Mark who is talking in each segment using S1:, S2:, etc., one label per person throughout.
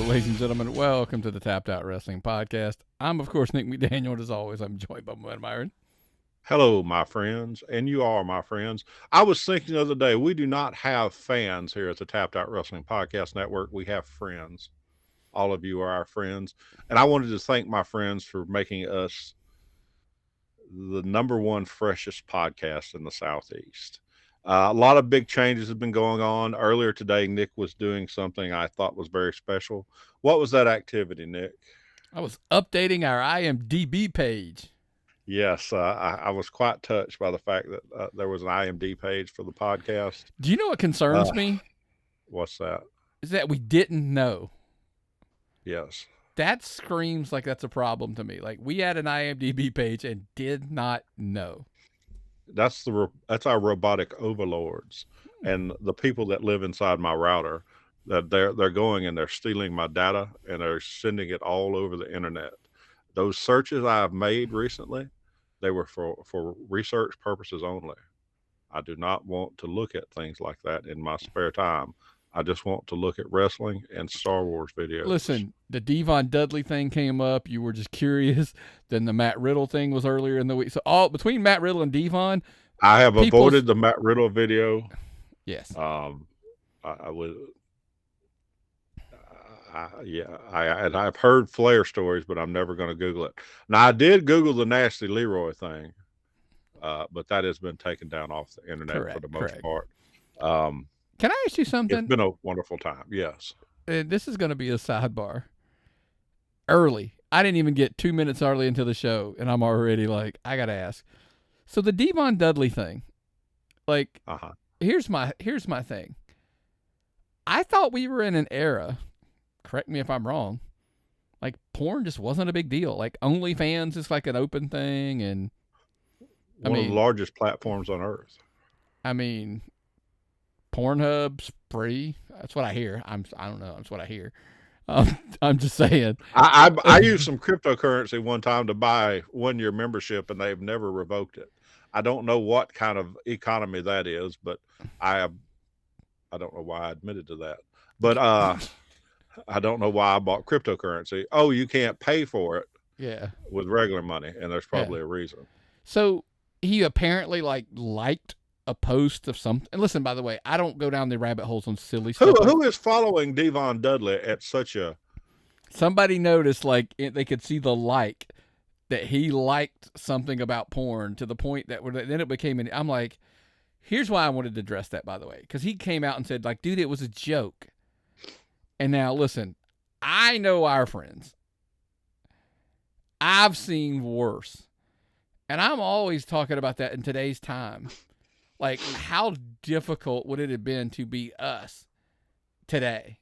S1: ladies and gentlemen. Welcome to the Tapped Out Wrestling Podcast. I'm, of course, Nick McDaniel, and as always, I'm joined by my Myron.
S2: Hello, my friends, and you are my friends. I was thinking the other day, we do not have fans here at the Tapped Out Wrestling Podcast Network. We have friends. All of you are our friends. And I wanted to thank my friends for making us the number one freshest podcast in the Southeast. A lot of big changes have been going on. Earlier today, Nick was doing something I thought was very special. What was that activity, Nick?
S1: I was updating our IMDb page.
S2: Yes, I was quite touched by the fact that there was an IMDb page for the podcast.
S1: Do you know what concerns me?
S2: What's that?
S1: Is that we didn't know.
S2: Yes.
S1: That screams like that's a problem to me. Like, we had an IMDb page and did not know.
S2: That's our robotic overlords and the people that live inside my router. That they're going and they're stealing my data and they're sending it all over the internet. Those searches I've made recently, they were for research purposes only. I do not want to look at things like that in my spare time. I just want to look at wrestling and Star Wars videos.
S1: Listen, the Devon Dudley thing came up. You were just curious. Then the Matt Riddle thing was earlier in the week. So all between Matt Riddle and Devon,
S2: I have avoided the Matt Riddle video.
S1: Yes.
S2: I would. I've heard Flair stories, but I'm never going to Google it. Now, I did Google the Nasty Leroy thing, but that has been taken down off the internet for the most part.
S1: Can I ask you something?
S2: It's been a wonderful time. Yes.
S1: This is going to be a sidebar. Early. I didn't even get 2 minutes early into the show, and I'm already like, I got to ask. So the Devon Dudley thing, like, here's my thing. I thought we were in an era, correct me if I'm wrong, like porn just wasn't a big deal. Like OnlyFans is like an open thing, and
S2: one of the largest platforms on earth.
S1: I mean, Pornhub's free. That's what I hear. I don't know. That's what I hear. I'm just saying.
S2: I used some cryptocurrency one time to buy 1 year membership, and they've never revoked it. I don't know what kind of economy that is, but I don't know why I admitted to that. But I don't know why I bought cryptocurrency. Oh, you can't pay for it.
S1: Yeah.
S2: With regular money, and there's probably a reason.
S1: So he apparently liked a post of something. And listen, by the way, I don't go down the rabbit holes on silly stuff.
S2: Who is following Devon Dudley at such a...
S1: Somebody noticed, like, they could see the like, that he liked something about porn to the point that then it became I'm like, here's why I wanted to address that, by the way. Because he came out and said, like, dude, it was a joke. And now, listen, I know our friends. I've seen worse. And I'm always talking about that in today's time. Like, how difficult would it have been to be us today?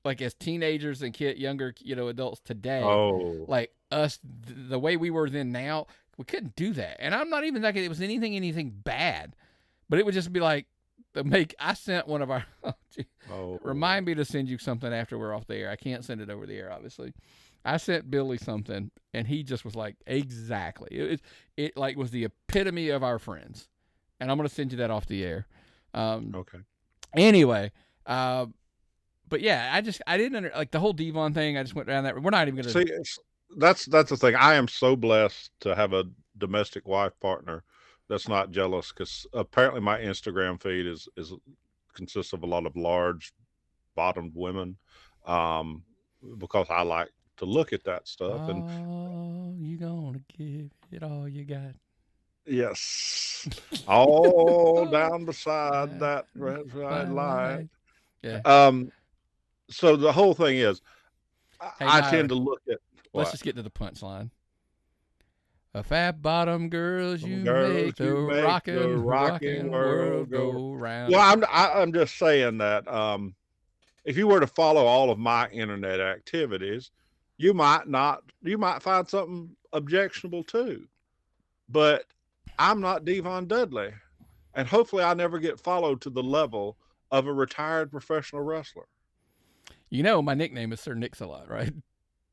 S1: Like, as teenagers and younger, adults today.
S2: Oh.
S1: Like, us, the way we were then now, we couldn't do that. And I'm not even thinking it was anything bad. But it would just be like, I sent one of our, remind me to send you something after we're off the air. I can't send it over the air, obviously. I sent Billy something, and he just was like, exactly. It like was the epitome of our friends. And I'm going to send you that off the air.
S2: Okay.
S1: Anyway, but yeah, I didn't like the whole Devon thing. I just went around that. We're not even going
S2: to see. That's the thing. I am so blessed to have a domestic wife partner that's not jealous, because apparently my Instagram feed consists of a lot of large bottomed women, because I like to look at that stuff. And
S1: you gonna give it all you got.
S2: Yes. All down beside that red light.
S1: Yeah.
S2: So the whole thing is, I tend to look at...
S1: Let's just get to the punchline. A fat bottom girls, you make the rockin' world go round.
S2: Well, I'm just saying that if you were to follow all of my internet activities, you might find something objectionable too. But I'm not Devon Dudley, and hopefully I never get followed to the level of a retired professional wrestler.
S1: My nickname is Sir Nix-a-Lot, right?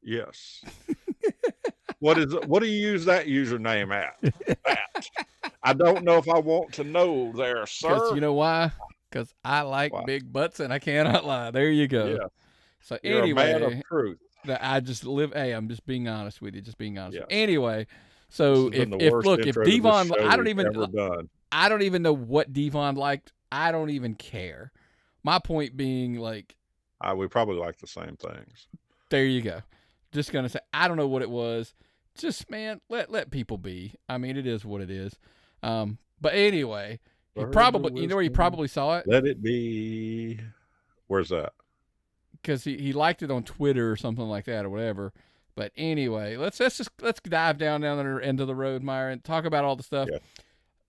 S2: Yes. What do you use that username at? I don't know if I want to know there, sir.
S1: You know why? Because I like big butts and I cannot lie. There you go.
S2: Yeah.
S1: So
S2: You're a man of
S1: anyway,
S2: truth.
S1: I just live. Hey, I'm just being honest with you. Just being honest.
S2: Yes.
S1: Anyway, so
S2: This has been the
S1: if
S2: worst
S1: look, if
S2: intro to this
S1: Devon,
S2: show we've ever done.
S1: I don't even know what Devon liked. I don't even care. My point being, like,
S2: We probably like the same things.
S1: there you go. Just gonna say, I don't know what it was. Just, man, let people be. I mean, it is what it is. But anyway, you know where you probably saw it?
S2: Let it be. Where's that?
S1: Because he liked it on Twitter or something like that or whatever. But anyway, let's dive down the end of the road, Myron, and talk about all the stuff.
S2: Yeah.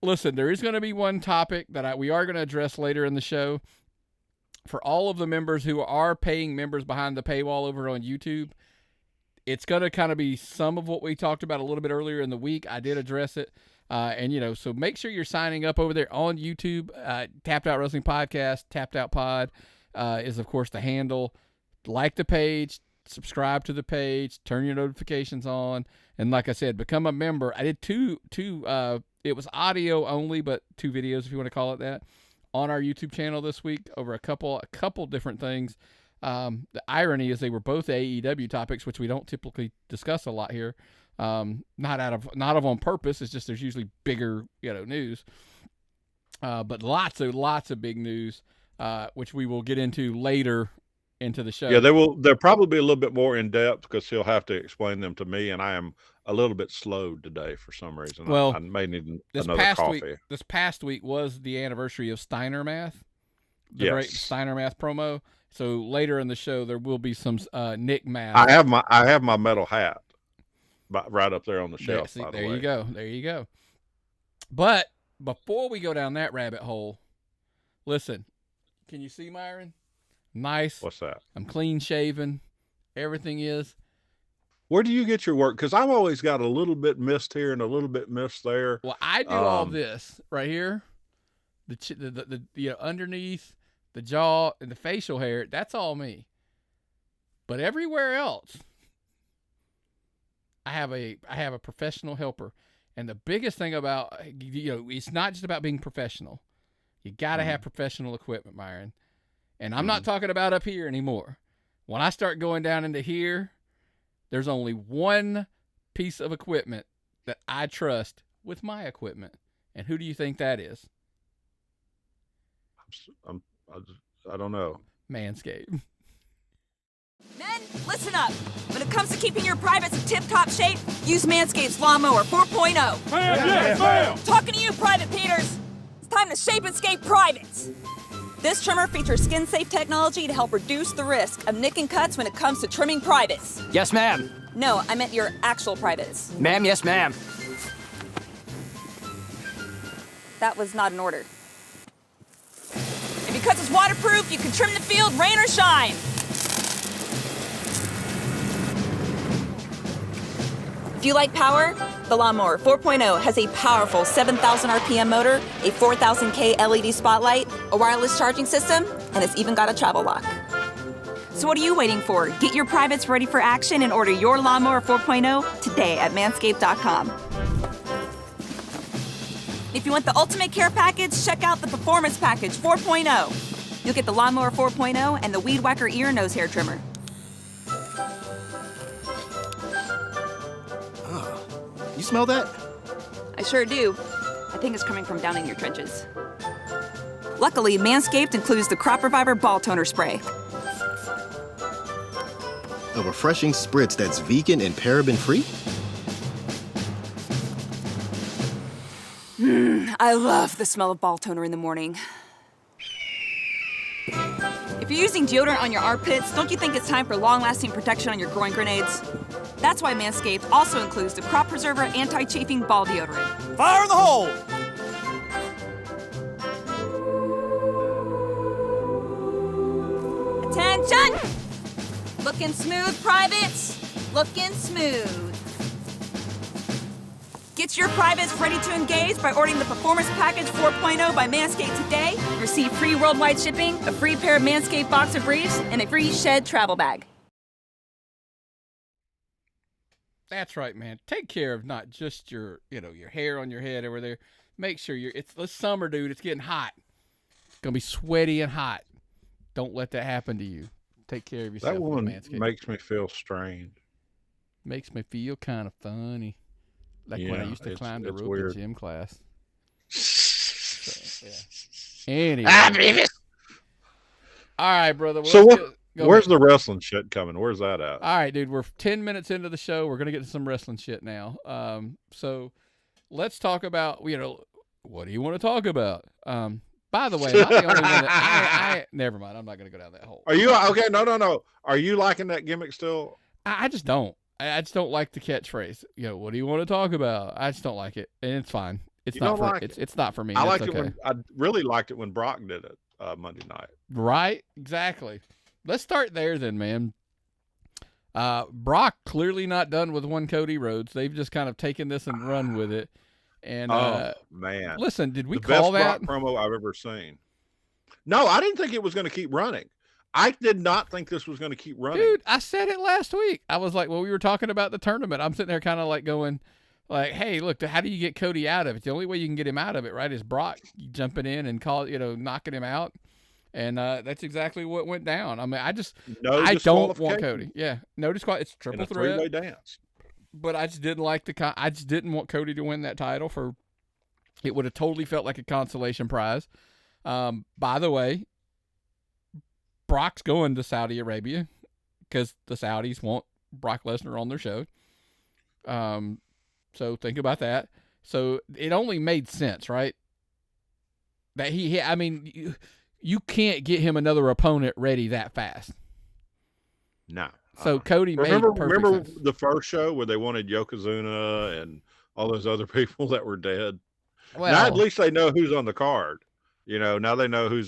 S1: Listen, there is going to be one topic that we are going to address later in the show. For all of the members who are paying members behind the paywall over on YouTube, it's going to kind of be some of what we talked about a little bit earlier in the week. I did address it. And, so make sure you're signing up over there on YouTube. Tapped Out Wrestling Podcast, Tapped Out Pod is, of course, the handle. Like the page, subscribe to the page, turn your notifications on. And like I said, become a member. I did two it was audio only, but 2 videos, if you want to call it that, on our YouTube channel this week over a couple different things. The irony is they were both AEW topics, which we don't typically discuss a lot here. Not on purpose. It's just there's usually bigger, news. But lots of big news, which we will get into later into the show.
S2: Yeah, they'll probably be a little bit more in depth because he'll have to explain them to me, and I am a little bit slowed today for some reason.
S1: Well,
S2: I may need another coffee.
S1: This past week was the anniversary of Steiner Math, the great Steiner Math promo. So later in the show, there will be some Nick Math.
S2: I have my metal hat right up there on the shelf.
S1: There you go. There you go. But before we go down that rabbit hole, listen, can you see Myron? Nice.
S2: What's that?
S1: I'm clean shaven. Everything is.
S2: Where do you get your work? Because I've always got a little bit missed here and a little bit missed there.
S1: Well, I do all this right here. The underneath, the jaw, and the facial hair. That's all me. But everywhere else, I have a professional helper. And the biggest thing about it's not just about being professional. You got to have professional equipment, Myron. And I'm not talking about up here anymore. When I start going down into here, there's only one piece of equipment that I trust with my equipment. And who do you think that is?
S2: I don't know.
S1: Manscaped.
S3: Men, listen up. When it comes to keeping your privates in tip-top shape, use Manscaped's Lawnmower 4.0.
S4: Bam!
S3: Talking to you, Private Peters. It's time to shape and scape privates. This trimmer features skin-safe technology to help reduce the risk of nick and cuts when it comes to trimming privates.
S4: Yes, ma'am.
S3: No, I meant your actual privates.
S4: Ma'am, yes, ma'am.
S3: That was not an order. And because it's waterproof, you can trim the field, rain or shine. If you like power, the Lawnmower 4.0 has a powerful 7,000 RPM motor, a 4,000K LED spotlight, a wireless charging system, and it's even got a travel lock. So what are you waiting for? Get your privates ready for action and order your Lawnmower 4.0 today at manscaped.com. If you want the ultimate care package, check out the Performance Package 4.0. You'll get the Lawnmower 4.0 and the Weed Whacker ear and nose hair trimmer.
S5: You smell that?
S3: I sure do. I think it's coming from down in your trenches. Luckily, Manscaped includes the Crop Reviver Ball Toner Spray.
S5: A refreshing spritz that's vegan and paraben-free?
S3: I love the smell of ball toner in the morning. If you're using deodorant on your armpits, don't you think it's time for long-lasting protection on your groin grenades? That's why Manscaped also includes the Crop Preserver Anti-Chafing Ball Deodorant.
S4: Fire in the hole!
S3: Attention! Looking smooth, privates. Looking smooth. Get your privates ready to engage by ordering the Performance Package 4.0 by Manscaped today. Receive free worldwide shipping, a free pair of Manscaped boxer briefs, and a free Shed travel bag.
S1: That's right, man. Take care of not just your hair on your head over there. Make sure it's summer, dude. It's getting hot. It's going to be sweaty and hot. Don't let that happen to you. Take care of yourself.
S2: That woman
S1: Manscaped.
S2: makes me feel strange.
S1: Makes me feel kind of funny. Like when I used to climb the rope in gym class. So, yeah. Anyway. All right, brother. Well,
S2: so where's the wrestling shit coming? Where's that at?
S1: All right, dude. We're 10 minutes into the show. We're going to get to some wrestling shit now. So let's talk about, what do you want to talk about? By the way, am I the only one that never mind. I'm not going to go down that hole.
S2: Are you okay? No. Are you liking that gimmick still?
S1: I just don't. I just don't like the catchphrase. What do you want to talk about? I just don't like it, and it's fine. It's not for it's not for me.
S2: I really liked it when Brock did it Monday night.
S1: Right? Exactly. Let's start there then, man. Brock clearly not done with one Cody Rhodes. They've just kind of taken this and run with it. And
S2: man,
S1: listen, did we
S2: the
S1: call
S2: best
S1: that
S2: Brock promo I've ever seen? No, I didn't think it was going to keep running. I did not think this was going to keep running.
S1: Dude, I said it last week. I was like, we were talking about the tournament. I'm sitting there kind of like going, like, hey, look, how do you get Cody out of it? The only way you can get him out of it, right, is Brock jumping in and knocking him out. And that's exactly what went down. I mean, I don't want Cody. Yeah, no disqualification. It's triple threat.
S2: Three-way dance.
S1: But I just didn't I just didn't want Cody to win that title. It would have totally felt like a consolation prize. By the way, Brock's going to Saudi Arabia because the Saudis want Brock Lesnar on their show. So think about that. So it only made sense, right? That you can't get him another opponent ready that fast.
S2: No.
S1: So Cody made perfect sense.
S2: The first show where they wanted Yokozuna and all those other people that were dead? Well, now at least they know who's on the card. Now they know who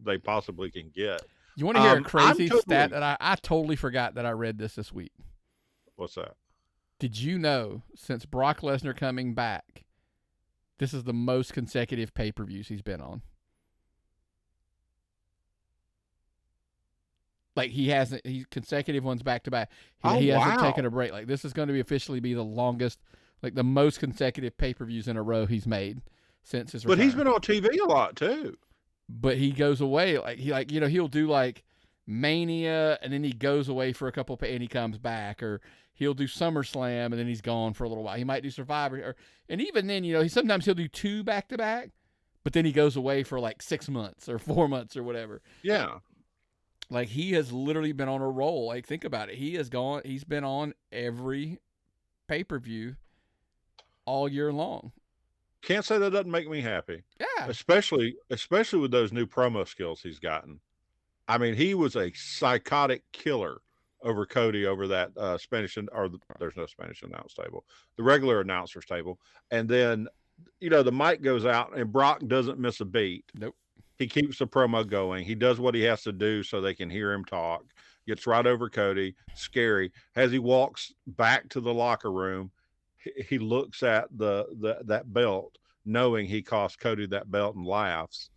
S2: they possibly can get.
S1: You want to hear a crazy stat that I totally forgot that I read this week?
S2: What's that?
S1: Did you know since Brock Lesnar coming back, this is the most consecutive pay-per-views he's been on? Like he's consecutive ones back to back. He hasn't taken a break. Like this is going to officially be the longest, like the most consecutive pay-per-views in a row he's made since his return.
S2: But he's been on TV a lot too.
S1: But he goes away he'll do like Mania and then he goes away for a couple and he comes back, or he'll do SummerSlam and then he's gone for a little while. He might do Survivor, and even then sometimes he'll do 2 back to back, but then he goes away for like 6 months or 4 months or whatever.
S2: Yeah.
S1: Like he has literally been on a roll. Like think about it. He's been on every pay-per-view all year long.
S2: Can't say that doesn't make me happy.
S1: Yeah.
S2: Especially with those new promo skills he's gotten. I mean, he was a psychotic killer over Cody over that there's no Spanish announce table, the regular announcers table. And then, the mic goes out and Brock doesn't miss a beat.
S1: Nope.
S2: He keeps the promo going. He does what he has to do so they can hear him talk. Gets right over Cody. Scary. As he walks back to the locker room, he looks at that belt, knowing he cost Cody that belt, and laughs.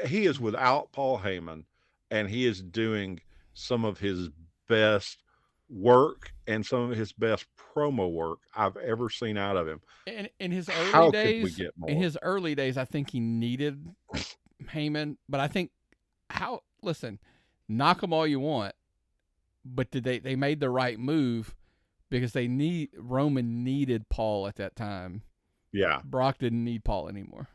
S2: He is without Paul Heyman, and he is doing some of his best work and some of his best promo work I've ever seen out of him.
S1: And in his early
S2: How
S1: days,
S2: could we get more?
S1: In his early days, I think he needed Heyman, but I think listen, knock them all you want, but they made the right move because Roman needed Paul at that time.
S2: Yeah.
S1: Brock didn't need Paul anymore.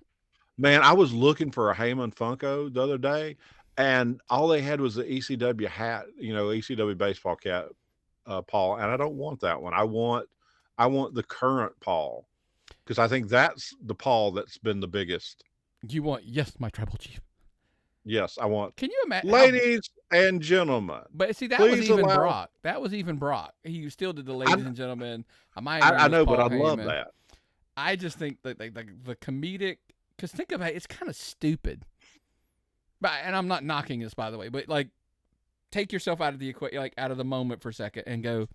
S2: Man, I was looking for a Heyman Funko the other day, and all they had was the ECW hat, ECW baseball cap, Paul, and I don't want that one. I want the current Paul, because I think that's the Paul that's been the biggest.
S1: You want, yes, my tribal chief.
S2: Yes, I want.
S1: Can you imagine,
S2: ladies and gentlemen?
S1: But see, that was even Brock. That was even Brock. He still did the ladies and gentlemen.
S2: I know, but I love that.
S1: I just think that the comedic, because think about it, it's kind of stupid. But and I'm not knocking this, by the way, but like, take yourself out of the out of the moment for a second and go,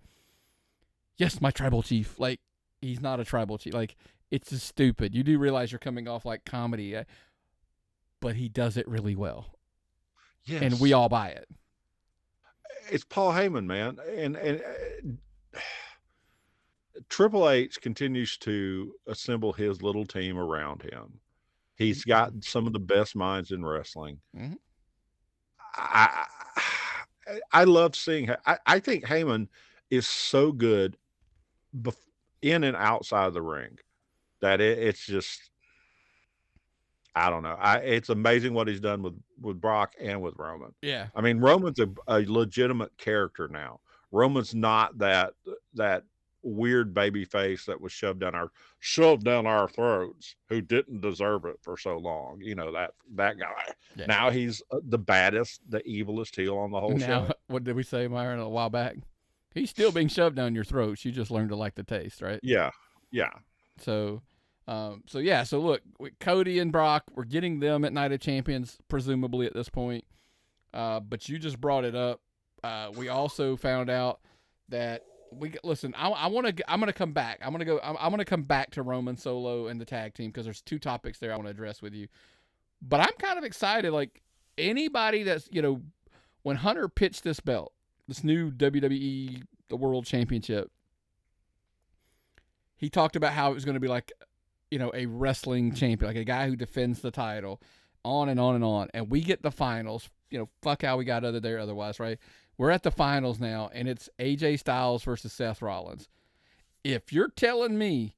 S1: yes, my tribal chief. Like, he's not a tribal chief. Like, it's just stupid. You do realize you're coming off like comedy, but he does it really well.
S2: Yes.
S1: And we all buy it.
S2: It's Paul Heyman, man. And Triple H continues to assemble his little team around him. He's got some of the best minds in wrestling.
S1: Mm-hmm.
S2: I love seeing. I think Heyman is so good in and outside the ring that it's just. I don't know. It's amazing what he's done with Brock and with Roman.
S1: Yeah.
S2: I mean, Roman's a legitimate character now. Roman's not that weird baby face that was shoved down our throats, who didn't deserve it for so long. You know, that guy. Yeah. Now he's the baddest, the evilest heel on the whole show.
S1: What did we say, Myron, a while back? He's still being shoved down your throats. You just learned to like the taste, right?
S2: Yeah.
S1: So look, with Cody and Brock, we're getting them at Night of Champions, presumably at this point. But you just brought it up. We also found out that listen. I'm gonna come back. I'm gonna come back to Roman Solo and the tag team, because there's two topics there I want to address with you. But I'm kind of excited. Like, anybody that's, when Hunter pitched this belt, this new WWE the World Championship, he talked about how it was going to be like, a wrestling champion, like a guy who defends the title, on and on and on. And we get the finals. Fuck how we got there otherwise, right? We're at the finals now, and it's AJ Styles versus Seth Rollins. If you're telling me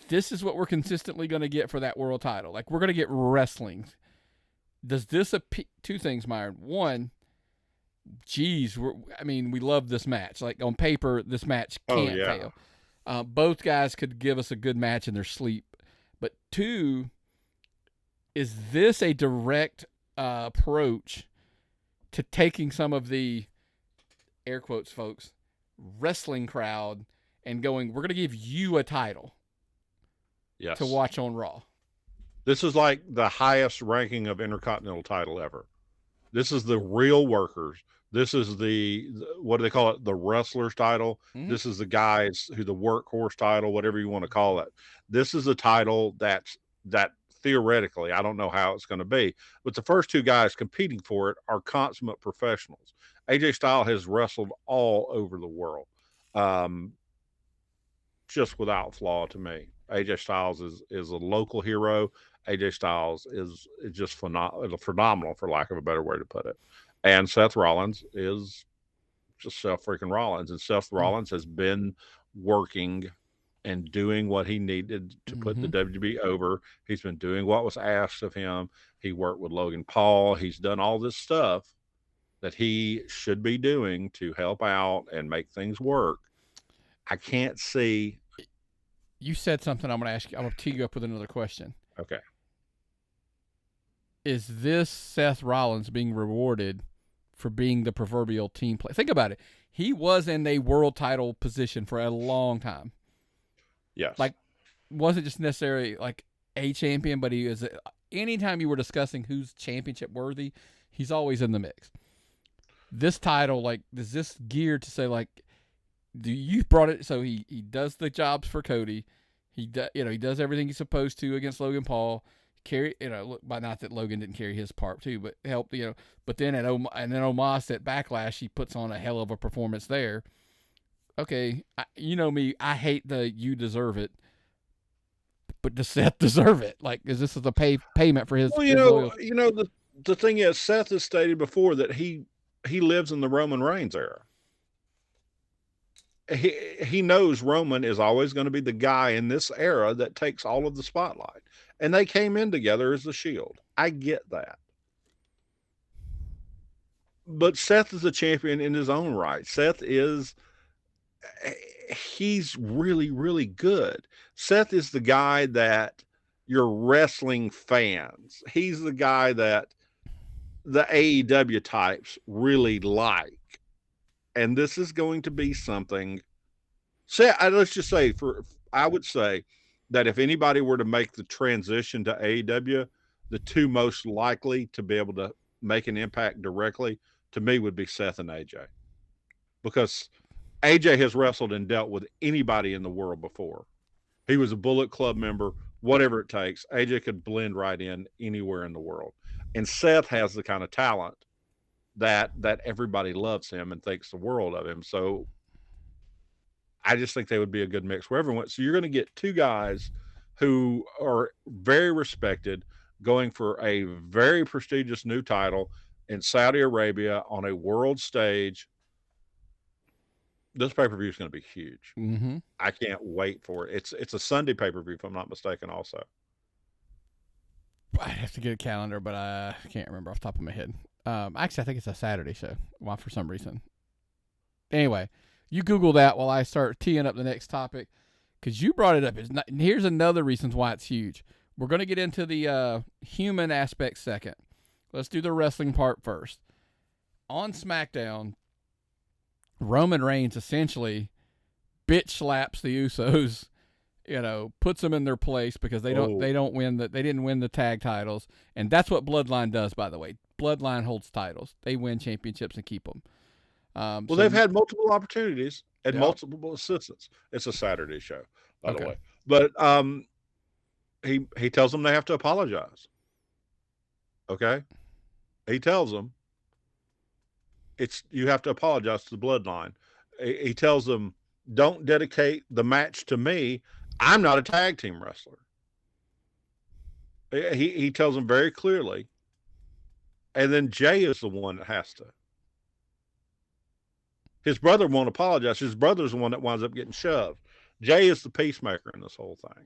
S1: this is what we're consistently going to get for that world title, like, we're going to get wrestling, does this two things, Myron? One, geez, we love this match. Like, on paper, this match can't fail. Both guys could give us a good match in their sleep. But two, is this a direct approach to taking some of the, air quotes, folks, wrestling crowd and going, we're going to give you a title to watch on Raw?
S2: This is like the highest ranking of Intercontinental title ever. This is the real workers. This is the what do they call it? The wrestler's title. Mm-hmm. This is the guys who the workhorse title, whatever you want to call it. This is a title that theoretically, I don't know how it's going to be, but the first two guys competing for it are consummate professionals. AJ Styles has wrestled all over the world, just without flaw to me. AJ Styles is a local hero. AJ Styles is just phenomenal, for lack of a better way to put it. And Seth Rollins is just Seth freaking Rollins. And Seth Rollins has been working and doing what he needed to put the WWE over. He's been doing what was asked of him. He worked with Logan Paul. He's done all this stuff that he should be doing to help out and make things work. I can't see.
S1: You said something I'm going to ask you. I'm going to tee you up with another question.
S2: Okay.
S1: Is this Seth Rollins being rewarded for being the proverbial team player? Think about it. He was in a world title position for a long time.
S2: Yes.
S1: Like, wasn't just necessarily like a champion, but he is. Anytime you were discussing who's championship worthy, he's always in the mix. This title, like, is this geared to say, like, you brought it? So he does the jobs for Cody. He does everything he's supposed to against Logan Paul. Not that Logan didn't carry his part too, but helped, but then then Omos at Backlash, he puts on a hell of a performance there. Okay. Me, I hate the you deserve it, but does Seth deserve it? Like, is this a payment for his?
S2: Well, the thing is, Seth has stated before that he lives in the Roman Reigns era. He knows Roman is always going to be the guy in this era that takes all of the spotlight. And they came in together as the Shield. I get that. But Seth is a champion in his own right. He's really, really good. Seth is the guy that your wrestling fans, he's the guy that the AEW types really like. And this is going to be something. Let's just say, I would say that if anybody were to make the transition to AEW, the two most likely to be able to make an impact directly, to me, would be Seth and AJ. Because AJ has wrestled and dealt with anybody in the world before. He was a Bullet Club member, whatever it takes. AJ could blend right in anywhere in the world. And Seth has the kind of talent that everybody loves him and thinks the world of him. So I just think they would be a good mix for everyone. So you're going to get two guys who are very respected, going for a very prestigious new title. in Saudi Arabia on a world stage. This pay-per-view is going to be huge.
S1: Mm-hmm.
S2: I can't wait for it. It's a Sunday pay-per-view, if I'm not mistaken, also.
S1: I have to get a calendar, but I can't remember off the top of my head. Actually, I think it's a Saturday show. Why, for some reason. Anyway, you Google that while I start teeing up the next topic, because you brought it up. Here's another reason why it's huge. We're going to get into the human aspect second. Let's do the wrestling part first. On Smackdown, Roman Reigns essentially bitch slaps the Usos, puts them in their place because they didn't win the tag titles, and that's what Bloodline does, by the way. Bloodline holds titles. They win championships and keep them.
S2: Well, they've had multiple opportunities and multiple assistants. It's a Saturday show, by the way. But he tells them they have to apologize. Okay? He tells them you have to apologize to the Bloodline. He tells them, don't dedicate the match to me. I'm not a tag team wrestler. He tells them very clearly. And then Jay is the one that has to. His brother won't apologize. His brother's the one that winds up getting shoved. Jay is the peacemaker in this whole thing.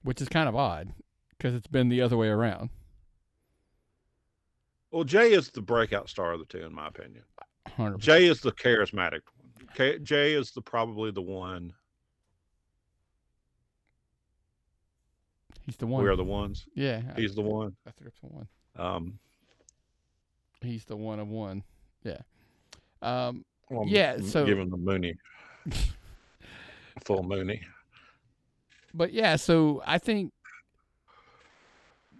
S1: Which is kind of odd because it's been the other way around.
S2: Well, Jay is the breakout star of the two, in my opinion.
S1: 100%.
S2: Jay is the charismatic one. Jay is probably the one.
S1: He's the one.
S2: We are the ones.
S1: Yeah.
S2: He's the one.
S1: I threw up the one. He's the one of one. Yeah.
S2: Well,
S1: yeah. So
S2: give him the Mooney. Full Mooney.
S1: But yeah, so I think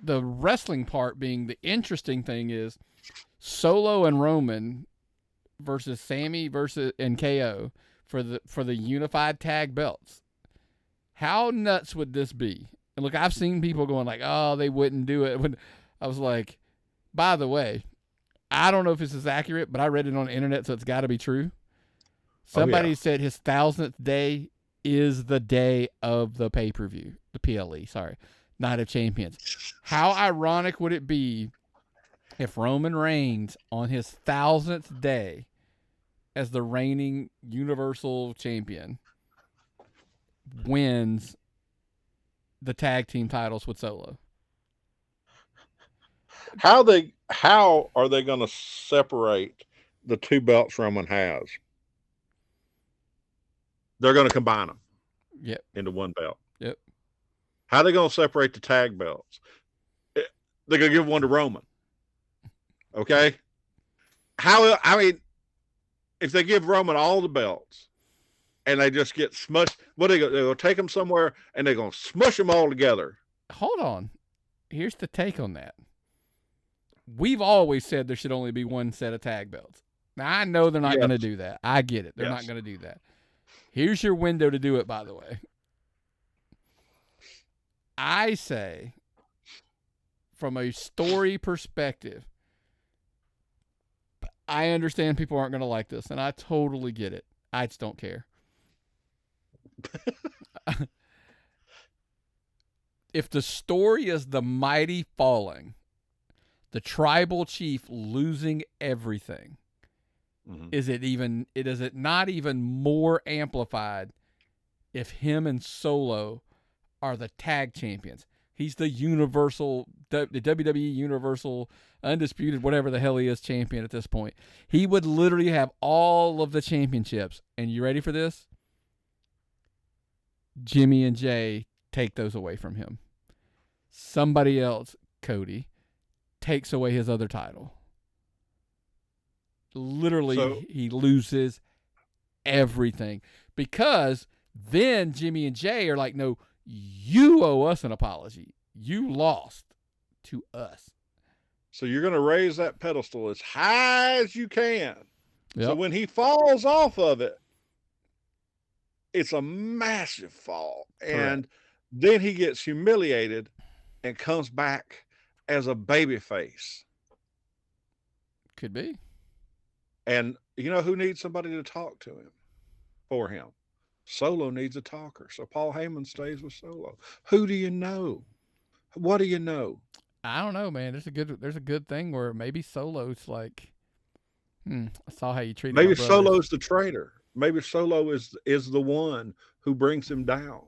S1: the wrestling part being the interesting thing is Solo and Roman versus Sami and KO for the unified tag belts. How nuts would this be? And look, I've seen people going like, "Oh, they wouldn't do it." When I was like, by the way, I don't know if this is accurate, but I read it on the internet, so it's got to be true. Somebody said his 1000th day is the day of the pay-per-view, the PLE, Night of Champions. How ironic would it be if Roman Reigns on his 1000th day as the reigning Universal Champion wins the tag team titles with Solo?
S2: How are they going to separate the two belts Roman has? They're going to combine them into one belt.
S1: Yep.
S2: How are they going to separate the tag belts? They're going to give one to Roman. Okay? If they give Roman all the belts and they just get smushed, they're going to take them somewhere and they're going to smush them all together.
S1: Hold on. Here's the take on that. We've always said there should only be one set of tag belts. Now, I know they're not going to do that. I get it. They're not going to do that. Here's your window to do it, by the way. I say, from a story perspective, I understand people aren't going to like this, and I totally get it. I just don't care. If the story is the mighty falling, the tribal chief losing everything, is it not even more amplified if him and Solo are the tag champions? He's the Universal, the WWE Universal Undisputed, whatever the hell he is, champion at this point. He would literally have all of the championships. And you ready for this? Jimmy and Jay take those away from him. Somebody else, Cody, takes away his other title. Literally, he loses everything. Because then Jimmy and Jay are like, no, you owe us an apology. You lost to us.
S2: So you're going to raise that pedestal as high as you can. Yep. So when he falls off of it, it's a massive fall. And then he gets humiliated and comes back as a baby face.
S1: Could be.
S2: And you know who needs somebody to talk to him for him? Solo needs a talker. So Paul Heyman stays with Solo. Who do you know? What do you know?
S1: I don't know, man. There's a good thing where maybe Solo's like, I saw how you treated
S2: Maybe
S1: my brothers.
S2: Solo's the traitor. Maybe Solo is the one who brings him down.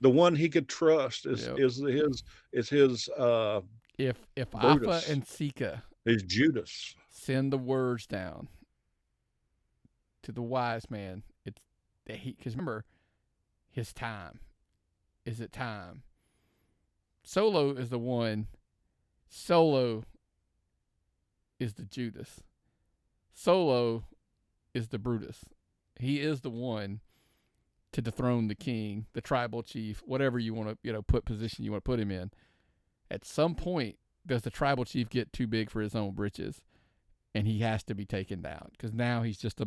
S2: The one he could trust is his
S1: If
S2: Brutus.
S1: Alpha and Sika
S2: Is Judas.
S1: send the words down to the wise man, it's that because remember, his time. Is it time? Solo is the one. Solo is the Judas. Solo is the Brutus. He is the one to dethrone the king, the tribal chief, whatever you want to, put position you want to put him in. At some point, does the tribal chief get too big for his own britches, and he has to be taken down? Because now he's just a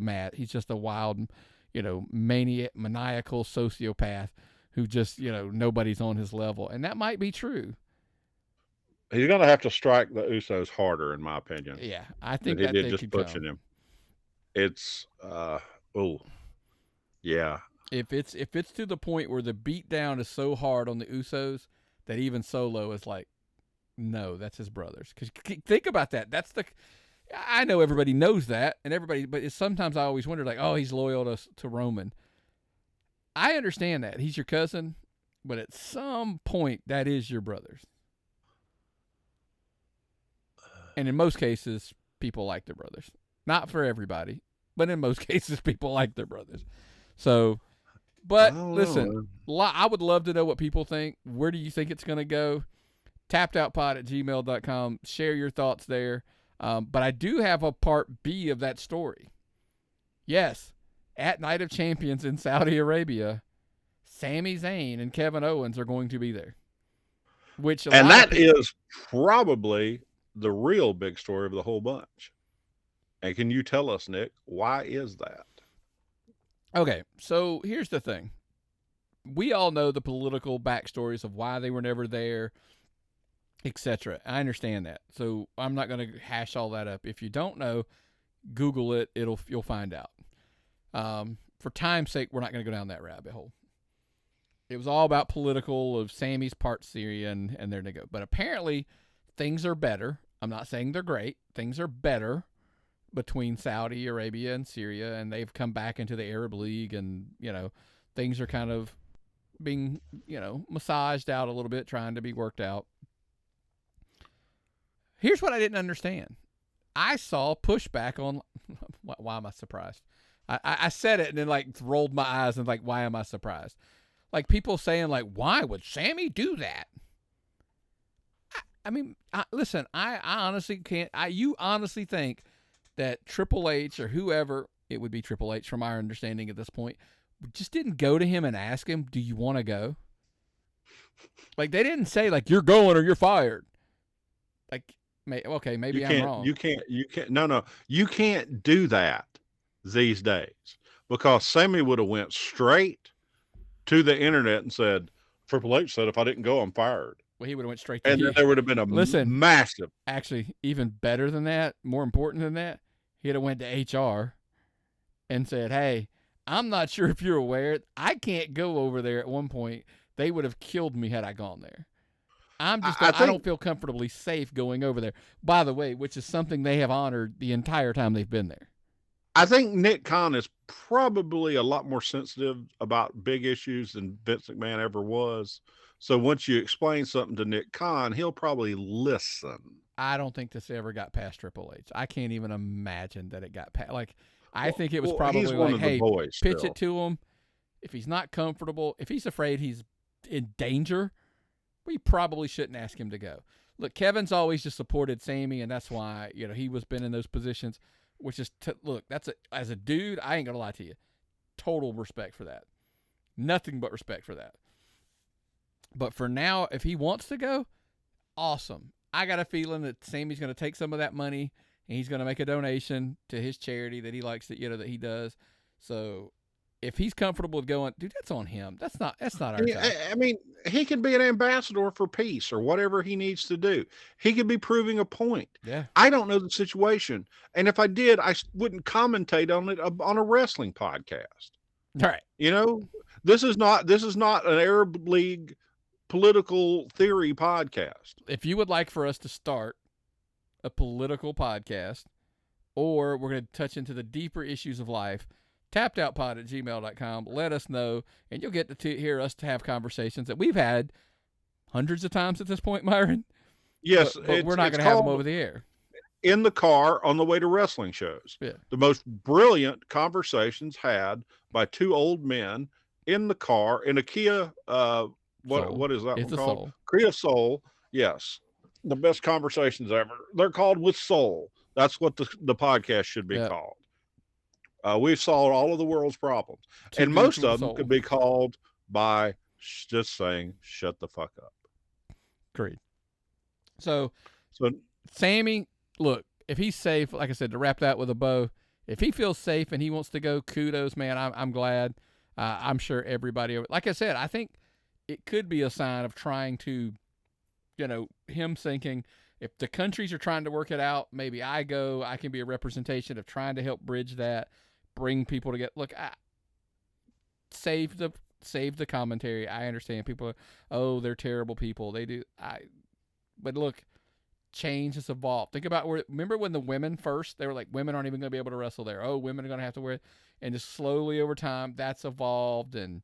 S1: wild, maniacal sociopath who just, nobody's on his level, and that might be true.
S2: He's going to have to strike the Usos harder, in my opinion.
S1: Yeah, I think
S2: he
S1: that
S2: did
S1: they
S2: just
S1: could
S2: pushing
S1: come.
S2: him. It's yeah.
S1: If it's to the point where the beat down is so hard on the Usos that even Solo is like, no, that's his brothers. Because think about that. I know everybody knows that, but sometimes I always wonder, like, oh, he's loyal to Roman. I understand that he's your cousin, but at some point that is your brothers. And in most cases, people like their brothers. Not for everybody, but in most cases, people like their brothers. So, but listen, I would love to know what people think. Where do you think it's going to go? tappedoutpod@gmail.com. Share your thoughts there. But I do have a part B of that story. Yes, at Night of Champions in Saudi Arabia, Sami Zayn and Kevin Owens are going to be there.
S2: And that is probably the real big story of the whole bunch. And can you tell us, Nick, why is that?
S1: Okay, so here's the thing. We all know the political backstories of why they were never there, etc. I understand that. So I'm not going to hash all that up. If you don't know, Google it. You'll find out. For time's sake, we're not going to go down that rabbit hole. It was all about political of Sammy's part Syria, and there they go. But apparently, things are better. I'm not saying they're great. Things are better between Saudi Arabia and Syria, and they've come back into the Arab League, and, things are kind of being, massaged out a little bit, trying to be worked out. Here's what I didn't understand. I saw pushback on, why am I surprised? I said it and then rolled my eyes and why am I surprised? People saying why would Sami do that? I mean, listen, I honestly can't. You honestly think that Triple H or whoever, it would be Triple H from our understanding at this point, just didn't go to him and ask him, do you want to go? They didn't say you're going or you're fired. Okay, maybe I'm wrong.
S2: You can't. No, you can't do that these days, because Sami would have went straight to the internet and said, Triple H said if I didn't go, I'm fired.
S1: Well, he would have went straight to
S2: and then there would have been a massive.
S1: Actually, even better than that, more important than that, he'd have went to HR and said, hey, I'm not sure if you're aware, I can't go over there at one point. They would have killed me had I gone there. I don't feel comfortably safe going over there, by the way, which is something they have honored the entire time they've been there.
S2: I think Nick Khan is probably a lot more sensitive about big issues than Vince McMahon ever was. So once you explain something to Nick Khan, he'll probably listen.
S1: I don't think this ever got past Triple H. I can't even imagine that it got past. I think it was probably hey, pitch it to him. If he's not comfortable, if he's afraid he's in danger, we probably shouldn't ask him to go. Look, Kevin's always just supported Sami, and that's why he was been in those positions. Which is as a dude, I ain't gonna lie to you, total respect for that. Nothing but respect for that. But for now, if he wants to go, awesome. I got a feeling that Sami's gonna take some of that money and he's gonna make a donation to his charity that he likes that that he does. So if he's comfortable with going, dude, that's on him. That's not our job.
S2: I mean, he could be an ambassador for peace or whatever he needs to do. He could be proving a point.
S1: Yeah.
S2: I don't know the situation. And if I did, I wouldn't commentate on it on a wrestling podcast.
S1: All right.
S2: This is not an Arab League political theory podcast.
S1: If you would like for us to start a political podcast, or we're going to touch into the deeper issues of life, tappedoutpod@gmail.com. Let us know, and you'll get to hear us to have conversations that we've had hundreds of times at this point, Myron.
S2: Yes,
S1: but we're not going to have them over the air.
S2: In the car on the way to wrestling shows.
S1: Yeah.
S2: The most brilliant conversations had by two old men in the car in a Kia. What is that
S1: it's
S2: one
S1: a
S2: called?
S1: Soul.
S2: Kia Soul. Yes, the best conversations ever. They're called with soul. That's what the podcast should be called. We've solved all of the world's problems, and most of them could be called by just saying, "Shut the fuck up."
S1: Great. So Sami, look, if he's safe, like I said, to wrap that with a bow, if he feels safe and he wants to go, kudos, man. I'm glad. I'm sure everybody, like I said, I think it could be a sign of trying to, him thinking, if the countries are trying to work it out, maybe I can be a representation of trying to help bridge that, bring people together. Look, save the commentary. I understand people they're terrible people. They do. But look, change has evolved. Think about remember when the women first, they were like, women aren't even going to be able to wrestle there. Oh, women are going to have to wear it. And just slowly over time, that's evolved, and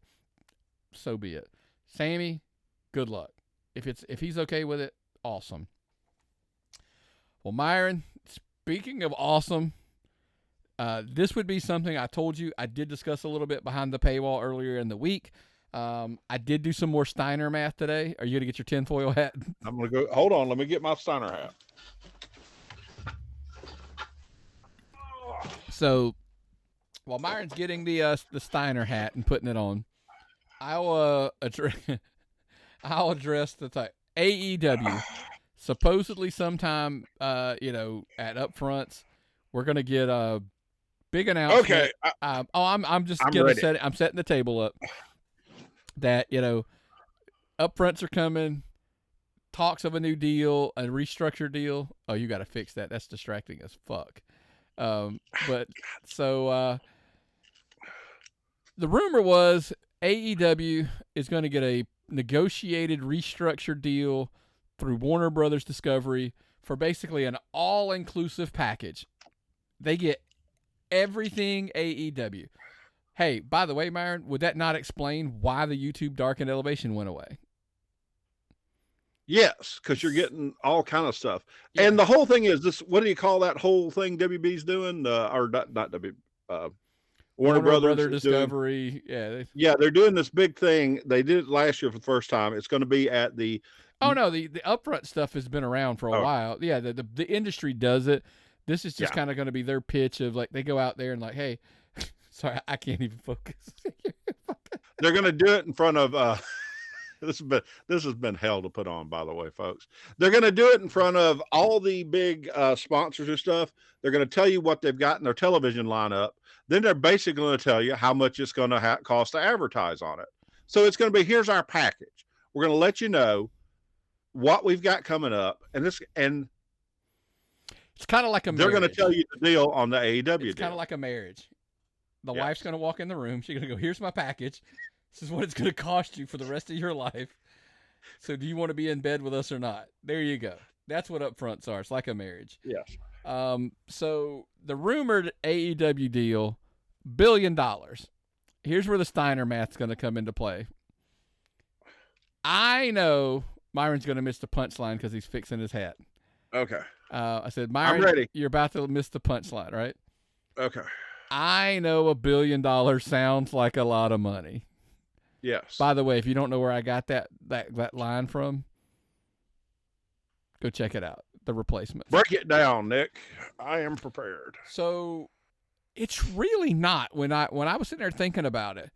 S1: so be it. Sami, good luck. If he's okay with it, awesome. Well, Myron, speaking of awesome, this would be something I told you I did discuss a little bit behind the paywall earlier in the week. I did do some more Steiner math today. Are you going to get your tinfoil hat?
S2: I'm going to go. Hold on. Let me get my Steiner hat.
S1: So while Myron's getting the Steiner hat and putting it on, I'll address the type. AEW, supposedly sometime, at upfronts, we're going to get a big announcement.
S2: Okay.
S1: I'm setting the table up. That, upfronts are coming, talks of a new deal, a restructured deal. Oh, you got to fix that. That's distracting as fuck. The rumor was AEW is going to get a negotiated restructured deal through Warner Brothers Discovery for basically an all-inclusive package. They get everything AEW. Hey, by the way, Myron, would that not explain why the YouTube Darkened Elevation went away?
S2: Yes, because you're getting all kind of stuff. Yeah. And the whole thing is this, what do you call that whole thing WB's doing? Or not WB, Warner Brothers
S1: Discovery.
S2: They're doing this big thing. They did it last year for the first time. It's going to be at the...
S1: Oh, no, the upfront stuff has been around for a while. Yeah, the industry does it. This is just kind of going to be their pitch of, like, they go out there and like, hey... Sorry, I can't even focus.
S2: They're going to do it in front of this has been hell to put on, by the way, folks. They're going to do it in front of all the big sponsors and stuff. They're going to tell you what they've got in their television lineup. Then they're basically going to tell you how much it's going to cost to advertise on it. So it's going to be, here's our package. We're going to let you know what we've got coming up, and it's kind
S1: of like a marriage.
S2: They're going to tell you the deal on the AEW deal.
S1: It's kind of like a marriage. The wife's going to walk in the room. She's going to go, here's my package. This is what it's going to cost you for the rest of your life. So do you want to be in bed with us or not? There you go. That's what upfronts are. It's like a marriage.
S2: Yes.
S1: So the rumored AEW deal, $1 billion. Here's where the Steiner math's going to come into play. I know Myron's going to miss the punchline because he's fixing his hat.
S2: Okay.
S1: I said, Myron,
S2: I'm ready.
S1: You're about to miss the punchline, right?
S2: Okay.
S1: I know $1 billion sounds like a lot of money.
S2: Yes.
S1: By the way, if you don't know where I got that line from, go check it out. The Replacements.
S2: Break it down, Nick. I am prepared.
S1: So it's really not. When I was sitting there thinking about it,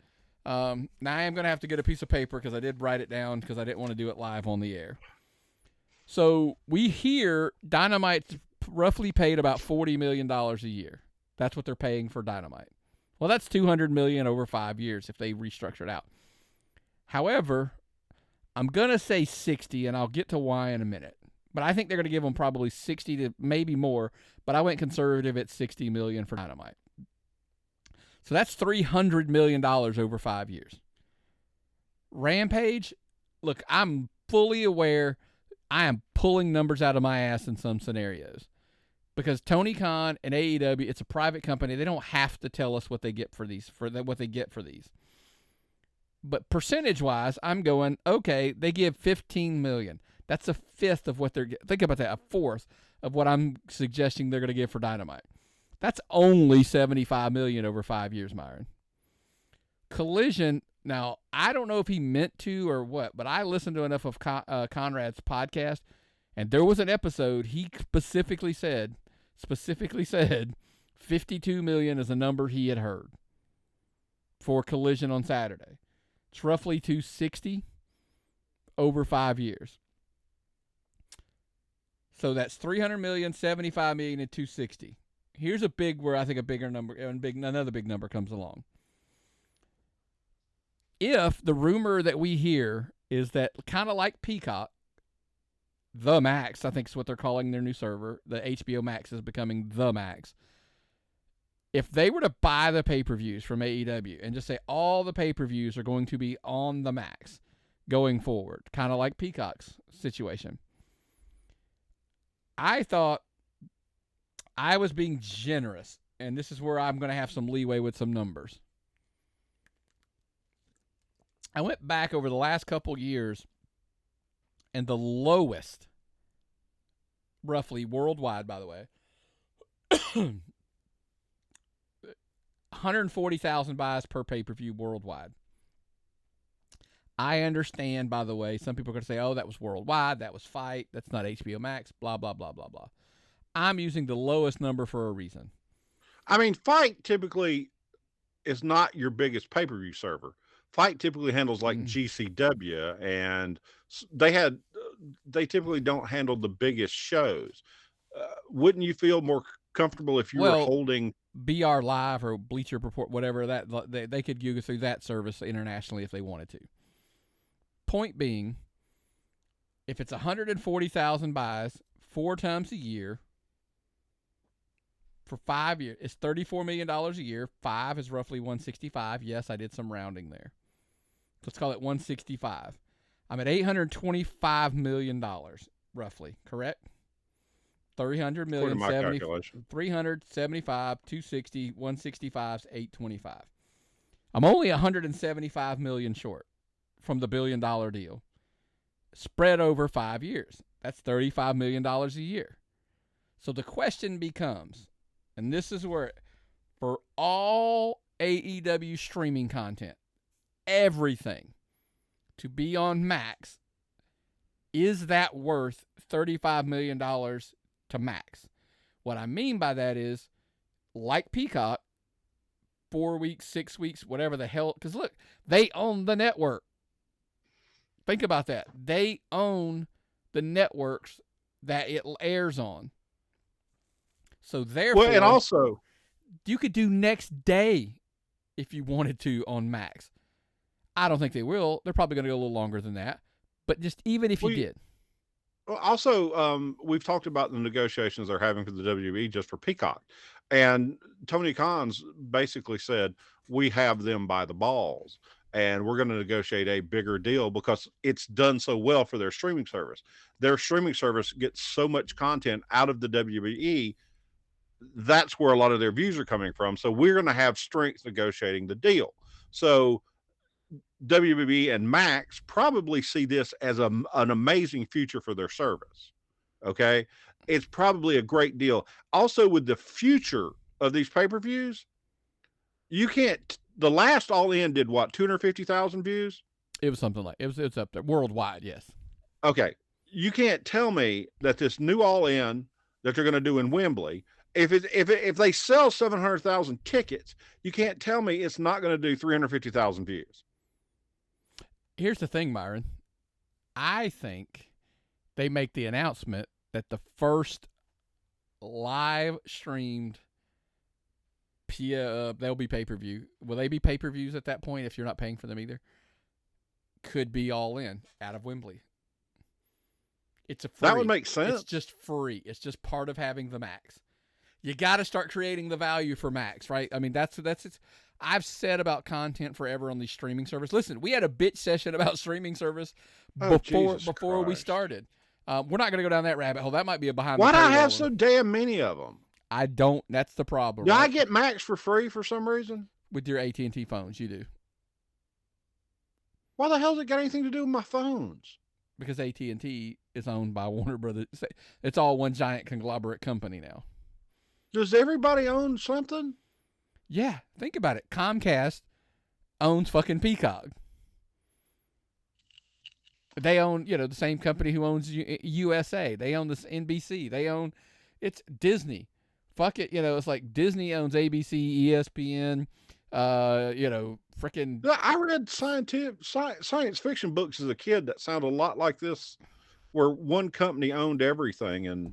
S1: now I am going to have to get a piece of paper because I did write it down because I didn't want to do it live on the air. So we hear Dynamite's roughly paid about $40 million a year. That's what they're paying for Dynamite. Well, that's $200 million over 5 years if they restructure it out. However, I'm going to say 60, and I'll get to why in a minute. But I think they're going to give them probably 60 to maybe more, but I went conservative at $60 million for Dynamite. So that's $300 million over 5 years. Rampage, look, I'm fully aware I am pulling numbers out of my ass in some scenarios. Because Tony Khan and AEW, it's a private company. They don't have to tell us what they get for these, what they get for these. But percentage-wise, I'm going, okay, they give $15 million. That's a fifth of what they're. Think about that, a fourth of what I'm suggesting they're going to give for Dynamite. That's only $75 million over 5 years, Myron. Collision. Now, I don't know if he meant to or what, but I listened to enough of Conrad's podcast, and there was an episode he specifically said $52 million is a number he had heard for Collision on Saturday. It's roughly $260 over 5 years. So that's $300 million, $75 million, and $260. Here's a big where I think a bigger number and another big number comes along. If the rumor that we hear is that kind of like Peacock, the Max, I think is what they're calling their new server, the HBO Max is becoming the Max. If they were to buy the pay-per-views from AEW and just say all the pay-per-views are going to be on the Max going forward, kind of like Peacock's situation, I thought I was being generous, and this is where I'm going to have some leeway with some numbers. I went back over the last couple years, and the lowest, roughly worldwide, by the way, 140,000 buys per pay-per-view worldwide. I understand, by the way, some people are going to say, oh, that was worldwide, that was Fight, that's not HBO Max, blah, blah, blah, blah, blah. I'm using the lowest number for a reason.
S2: I mean, Fight typically is not your biggest pay-per-view server. Fight typically handles like GCW, and they typically don't handle the biggest shows. Wouldn't you feel more comfortable if you were holding
S1: BR Live or Bleacher Report, whatever that they could go through that service internationally if they wanted to? Point being, if it's 140,000 buys 4 times a year for 5 years, it's $34 million a year. 5 is roughly 165. Yes, I did some rounding there. Let's call it 165. I'm at $825 million, roughly, correct? 300 million, 375, 260, 165 is 825. I'm only 175 million short from the $1 billion deal. Spread over 5 years. That's $35 million a year. So the question becomes, and this is where, for all AEW streaming content, everything to be on Max, is that worth $35 million to Max? What I mean by that is, like Peacock, 4 weeks, 6 weeks, whatever the hell, because look, they own the network. Think about that. They own the networks that it airs on. So therefore,
S2: and also,
S1: you could do next day if you wanted to on Max. I don't think they will. They're probably going to go a little longer than that. But just even if you did.
S2: Also, we've talked about the negotiations they're having for the WWE just for Peacock. And Tony Khan's basically said, we have them by the balls. And we're going to negotiate a bigger deal because it's done so well for their streaming service. Their streaming service gets so much content out of the WWE. That's where a lot of their views are coming from. So we're going to have strength negotiating the deal. So WWE and Max probably see this as an amazing future for their service. Okay. It's probably a great deal. Also, with the future of these pay-per-views, you can't, the last All In did what, 250,000 views?
S1: It was something like, it's up there worldwide. Yes.
S2: Okay. You can't tell me that this new All In that they're going to do in Wembley, if they sell 700,000 tickets, you can't tell me it's not going to do 350,000 views.
S1: Here's the thing, Myron. I think they make the announcement that the first live streamed they'll be pay-per-view. Will they be pay-per-views at that point if you're not paying for them either? Could be All In out of Wembley. It's a free.
S2: That would make sense.
S1: It's just free. It's just part of having the Max. You got to start creating the value for Max, right? I mean, that's it. I've said about content forever on these streaming service. Listen, we had a bitch session about streaming service before we started. We're not going to go down that rabbit hole. That might be a behind.
S2: Why
S1: the
S2: do I
S1: paywall
S2: have
S1: one.
S2: so damn many of them?
S1: I don't. That's the problem.
S2: Do
S1: right?
S2: I get Max for free for some reason?
S1: With your AT&T phones, you do.
S2: Why the hell has it got anything to do with my phones?
S1: Because AT&T is owned by Warner Brothers. It's all one giant conglomerate company now.
S2: Does everybody own something?
S1: Yeah, think about it. Comcast owns fucking Peacock. They own, the same company who owns USA. They own this NBC. It's Disney. Fuck it, it's like Disney owns ABC, ESPN, freaking.
S2: I read science fiction books as a kid that sounded a lot like this, where one company owned everything and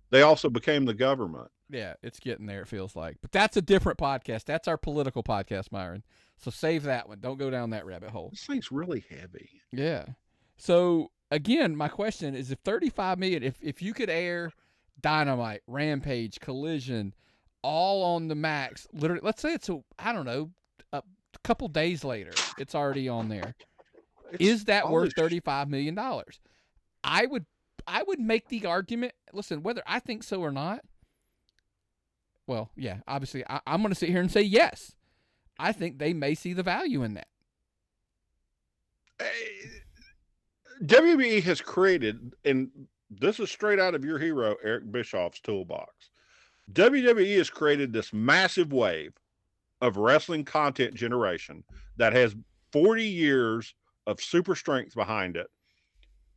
S2: they also became the government.
S1: Yeah, it's getting there, it feels like. But that's a different podcast. That's our political podcast, Myron. So save that one. Don't go down that rabbit hole.
S2: This thing's really heavy.
S1: Yeah. So, again, my question is, if 35 million, if you could air Dynamite, Rampage, Collision, all on the Max, literally, let's say it's, a couple days later, it's already on there. Is that worth $35 million? I would make the argument, listen, whether I think so or not, well, yeah, obviously, I'm going to sit here and say yes. I think they may see the value in that.
S2: WBE has created, and this is straight out of your hero, Eric Bischoff's toolbox. WWE has created this massive wave of wrestling content generation that has 40 years of super strength behind it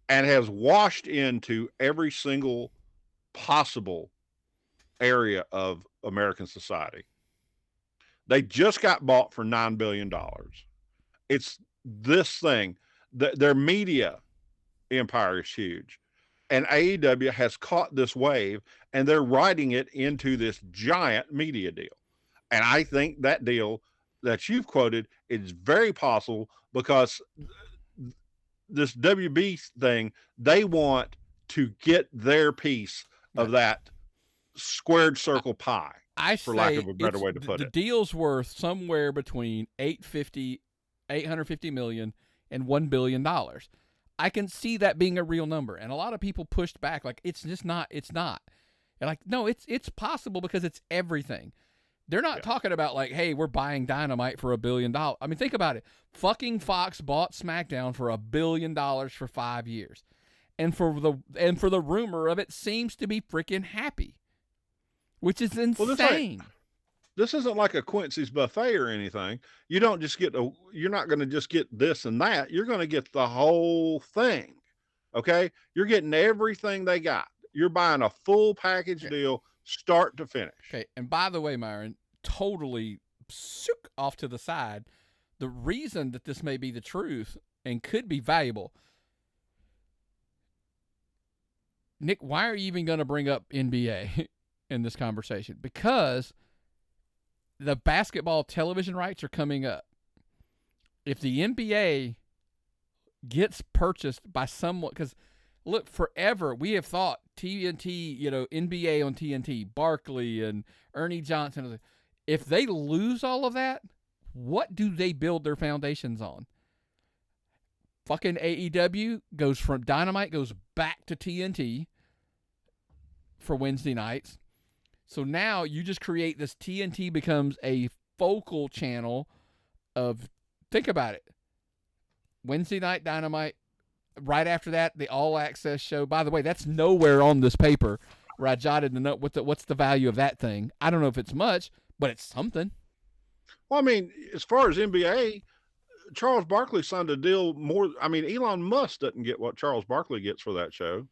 S2: and has washed into every single possible area of American society. They just got bought for $9 billion. It's this thing. Their media empire is huge. And AEW has caught this wave, and they're riding it into this giant media deal. And I think that deal that you've quoted is very possible because this WB thing, they want to get their piece of that squared circle pie, for lack of a better way to put it.
S1: The deal's worth somewhere between $850 million and $1 billion. I can see that being a real number, and a lot of people pushed back like it's just not. It's not. And like, no, it's possible because it's everything. They're not talking about like, hey, we're buying Dynamite for $1 billion. I mean, think about it. Fucking Fox bought Smackdown for $1 billion for 5 years, and for the rumor of it seems to be freaking happy, which is insane.
S2: This isn't like a Quincy's buffet or anything. You don't just you're not going to just get this and that. You're going to get the whole thing. Okay. You're getting everything they got. You're buying a full package deal, start to finish.
S1: Okay. And by the way, Myron, totally off to the side. The reason that this may be the truth and could be valuable. Nick, why are you even going to bring up NBA in this conversation? Because the basketball television rights are coming up. If the NBA gets purchased by someone, because look, forever we have thought TNT, NBA on TNT, Barkley and Ernie Johnson. If they lose all of that, what do they build their foundations on? Fucking AEW goes from Dynamite, goes back to TNT for Wednesday nights. So now you just create this. TNT becomes a focal channel of, think about it, Wednesday night Dynamite. Right after that, the All Access show. By the way, that's nowhere on this paper where I jotted the note. What's the value of that thing? I don't know if it's much, but it's something.
S2: Well, I mean, as far as NBA, Charles Barkley signed a deal more. I mean, Elon Musk doesn't get what Charles Barkley gets for that show.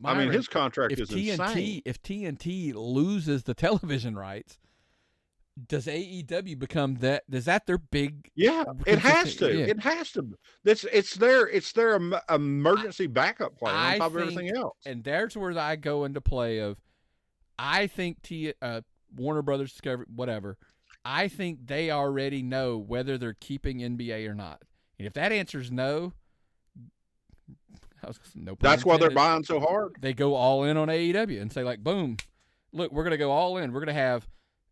S2: Myron, I mean, his contract is insane.
S1: If TNT loses the television rights, does AEW become that? Is that their big?
S2: Yeah, it has to.
S1: Yeah.
S2: It has to. It's their emergency backup plan on top of everything else.
S1: And there's where I go into play of, I think Warner Brothers Discovery, whatever. I think they already know whether they're keeping NBA or not. And if that answer is no.
S2: That's why they're buying so hard.
S1: They go all in on AEW and say like, boom, look, we're gonna go all in. We're gonna have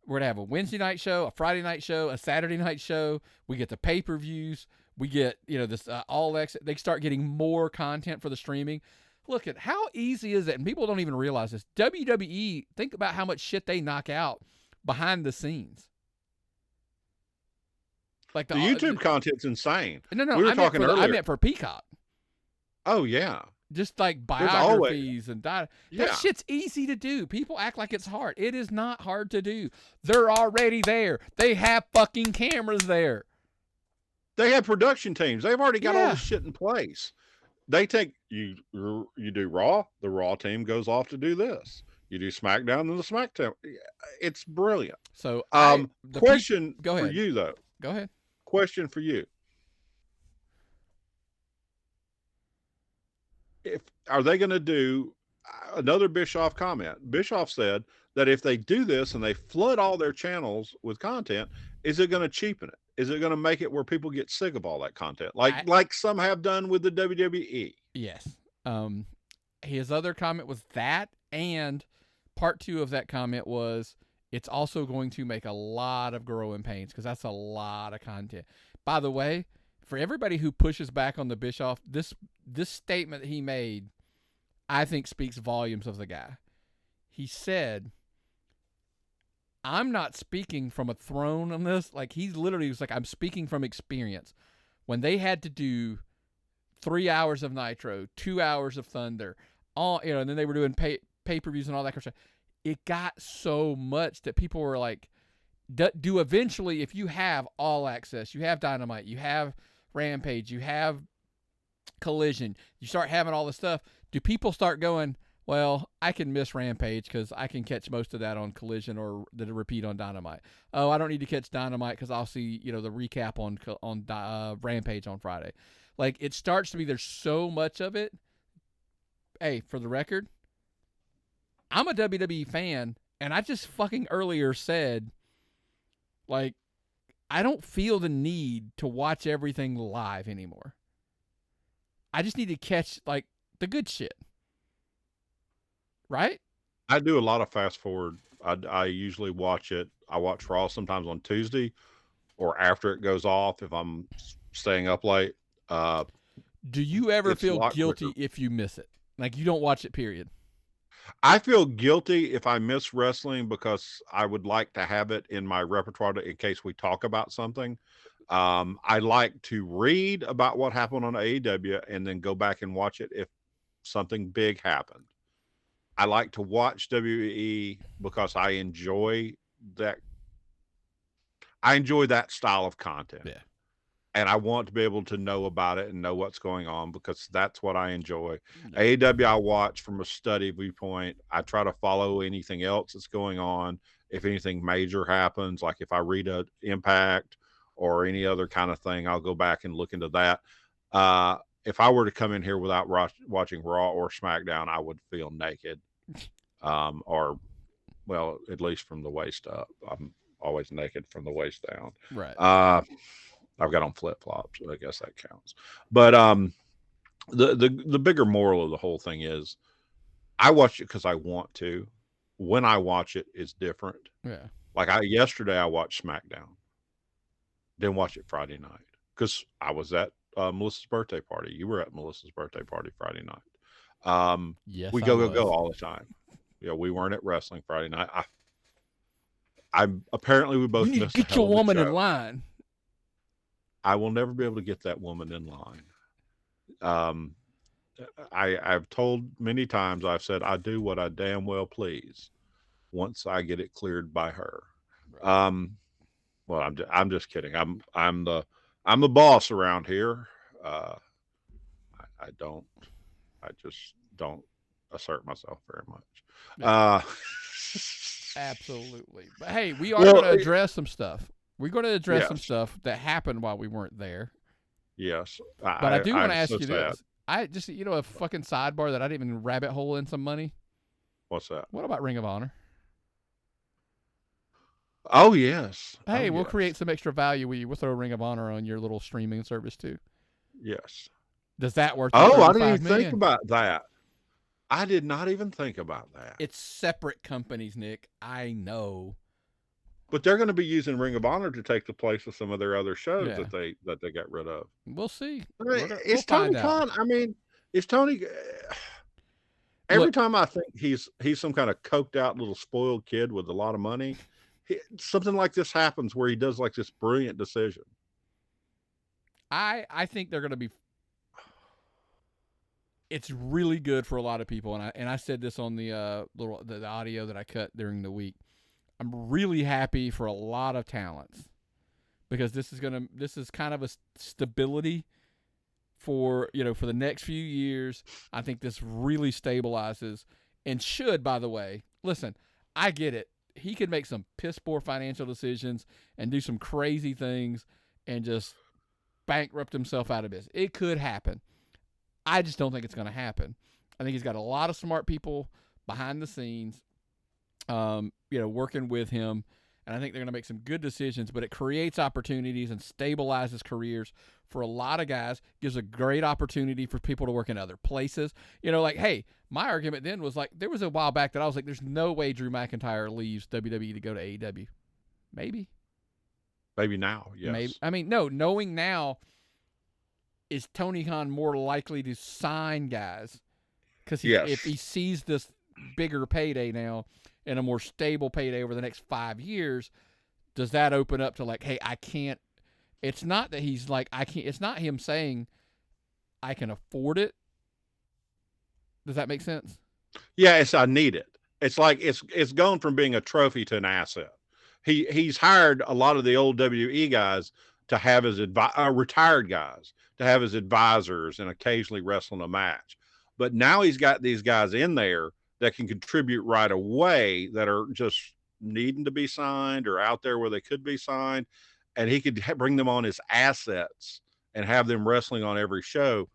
S1: a Wednesday night show, a Friday night show, a Saturday night show. We get the pay-per-views. We get, this all access. They start getting more content for the streaming. Look at how easy is it, and people don't even realize this. WWE, think about how much shit they knock out behind the scenes. Like
S2: the YouTube content's insane.
S1: No,
S2: we were talking earlier.
S1: I meant for Peacock.
S2: Oh yeah,
S1: just like biographies and that shit's easy to do. People act like it's hard. It is not hard to do. They're already there. They have fucking cameras there.
S2: They have production teams. They've already got all this shit in place. They take you do Raw. The Raw team goes off to do this. You do SmackDown, then the SmackDown. It's brilliant.
S1: So,
S2: question
S1: go ahead.
S2: For you though.
S1: Go ahead.
S2: Question for you. Are they going to do another Bischoff comment? Bischoff said that if they do this and they flood all their channels with content, is it going to cheapen it? Is it going to make it where people get sick of all that content, like some have done with the WWE?
S1: Yes. His other comment was that, and part 2 of that comment was it's also going to make a lot of growing pains because that's a lot of content. By the way, for everybody who pushes back on the Bischoff, this statement that he made, I think speaks volumes of the guy. He said, I'm not speaking from a throne on this. Like, he literally was like, I'm speaking from experience. When they had to do 3 hours of Nitro, 2 hours of Thunder, and then they were doing pay-per-views and all that kind of stuff, it got so much that people were like, do eventually, if you have All Access, you have Dynamite, you have Rampage, you have Collision, you start having all this stuff, do people start going, well, I can miss Rampage because I can catch most of that on Collision or the repeat on Dynamite. Oh, I don't need to catch Dynamite because I'll see, the recap on Rampage on Friday. Like, it starts to be, there's so much of it. Hey, for the record, I'm a WWE fan, and I just fucking earlier said, like, I don't feel the need to watch everything live anymore. I just need to catch, like, the good shit. Right?
S2: I do a lot of fast forward. I usually watch it. I watch Raw sometimes on Tuesday or after it goes off if I'm staying up late.
S1: Do you ever feel guilty if you miss it? Like, you don't watch it, period?
S2: I feel guilty if I miss wrestling because I would like to have it in my repertoire in case we talk about something. I like to read about what happened on AEW and then go back and watch it if something big happened. I like to watch WWE because I enjoy that. I enjoy that style of content.
S1: Yeah.
S2: And I want to be able to know about it and know what's going on because that's what I enjoy. Yeah. AEW I watch from a study viewpoint. I try to follow anything else that's going on. If anything major happens, like if I read a Impact or any other kind of thing, I'll go back and look into that. If I were to come in here without watching Raw or SmackDown, I would feel naked. Or, well, at least from the waist up. I'm always naked from the waist down.
S1: Right.
S2: I've got on flip-flops, so I guess that counts. But the bigger moral of the whole thing is I watch it because I want to. When I watch it, it's different.
S1: Yeah.
S2: Like yesterday, I watched SmackDown. Didn't watch it Friday night because I was at Melissa's birthday party. You were at Melissa's birthday party Friday night.
S1: Yes,
S2: we go all the time. Yeah, we weren't at wrestling Friday night. Apparently we both
S1: you need
S2: missed
S1: to get your woman in line.
S2: I will never be able to get that woman in line. I've told many times, I've said I do what I damn well please once I get it cleared by her. Right. Well, I'm just kidding. I'm the boss around here. I just don't assert myself very much.
S1: Absolutely. But hey, we are going to address some stuff. We're going to address some stuff that happened while we weren't there.
S2: Yes.
S1: But I do want to ask you this. I just, a fucking sidebar that I didn't even rabbit hole in some money.
S2: What's that?
S1: What about Ring of Honor?
S2: Oh, yes.
S1: Hey, we'll create some extra value with you. We'll throw Ring of Honor on your little streaming service too.
S2: Yes.
S1: Does that work?
S2: Oh, I didn't even think about that. I did not even think about that.
S1: It's separate companies, Nick. I know.
S2: But they're going to be using Ring of Honor to take the place of some of their other shows
S1: Yeah.
S2: that they got rid of.
S1: We'll see.
S2: I mean,
S1: We'll
S2: is
S1: find
S2: Tony
S1: out.
S2: Khan? I mean, is Tony? Every
S1: Look,
S2: time I think he's some kind of coked out little spoiled kid with a lot of money, something like this happens where he does like this brilliant decision.
S1: I think they're going to be. It's really good for a lot of people, and I said this on the the audio that I cut during the week. I'm really happy for a lot of talents because this is kind of a stability for for the next few years. I think this really stabilizes and should, by the way, listen, I get it. He could make some piss poor financial decisions and do some crazy things and just bankrupt himself out of business. It could happen. I just don't think it's going to happen. I think he's got a lot of smart people behind the scenes, working with him, and I think they're going to make some good decisions, but it creates opportunities and stabilizes careers for a lot of guys, gives a great opportunity for people to work in other places. Hey, my argument then was like, there was a while back that I was like, there's no way Drew McIntyre leaves WWE to go to AEW. Maybe
S2: now, yes.
S1: Maybe. I mean, no, knowing now, is Tony Khan more likely to sign guys? Because if he sees this bigger payday now and a more stable payday over the next 5 years, does that open up to like, hey, I can't? It's not that he's like, I can't. It's not him saying I can afford it. Does that make sense?
S2: Yeah, I need it. It's like it's gone from being a trophy to an asset. He's hired a lot of the old WE guys to have his retired guys to have his advisors and occasionally wrestle in a match. But now he's got these guys in there that can contribute right away that are just needing to be signed or out there where they could be signed. And he could bring them on his assets and have them wrestling on every show.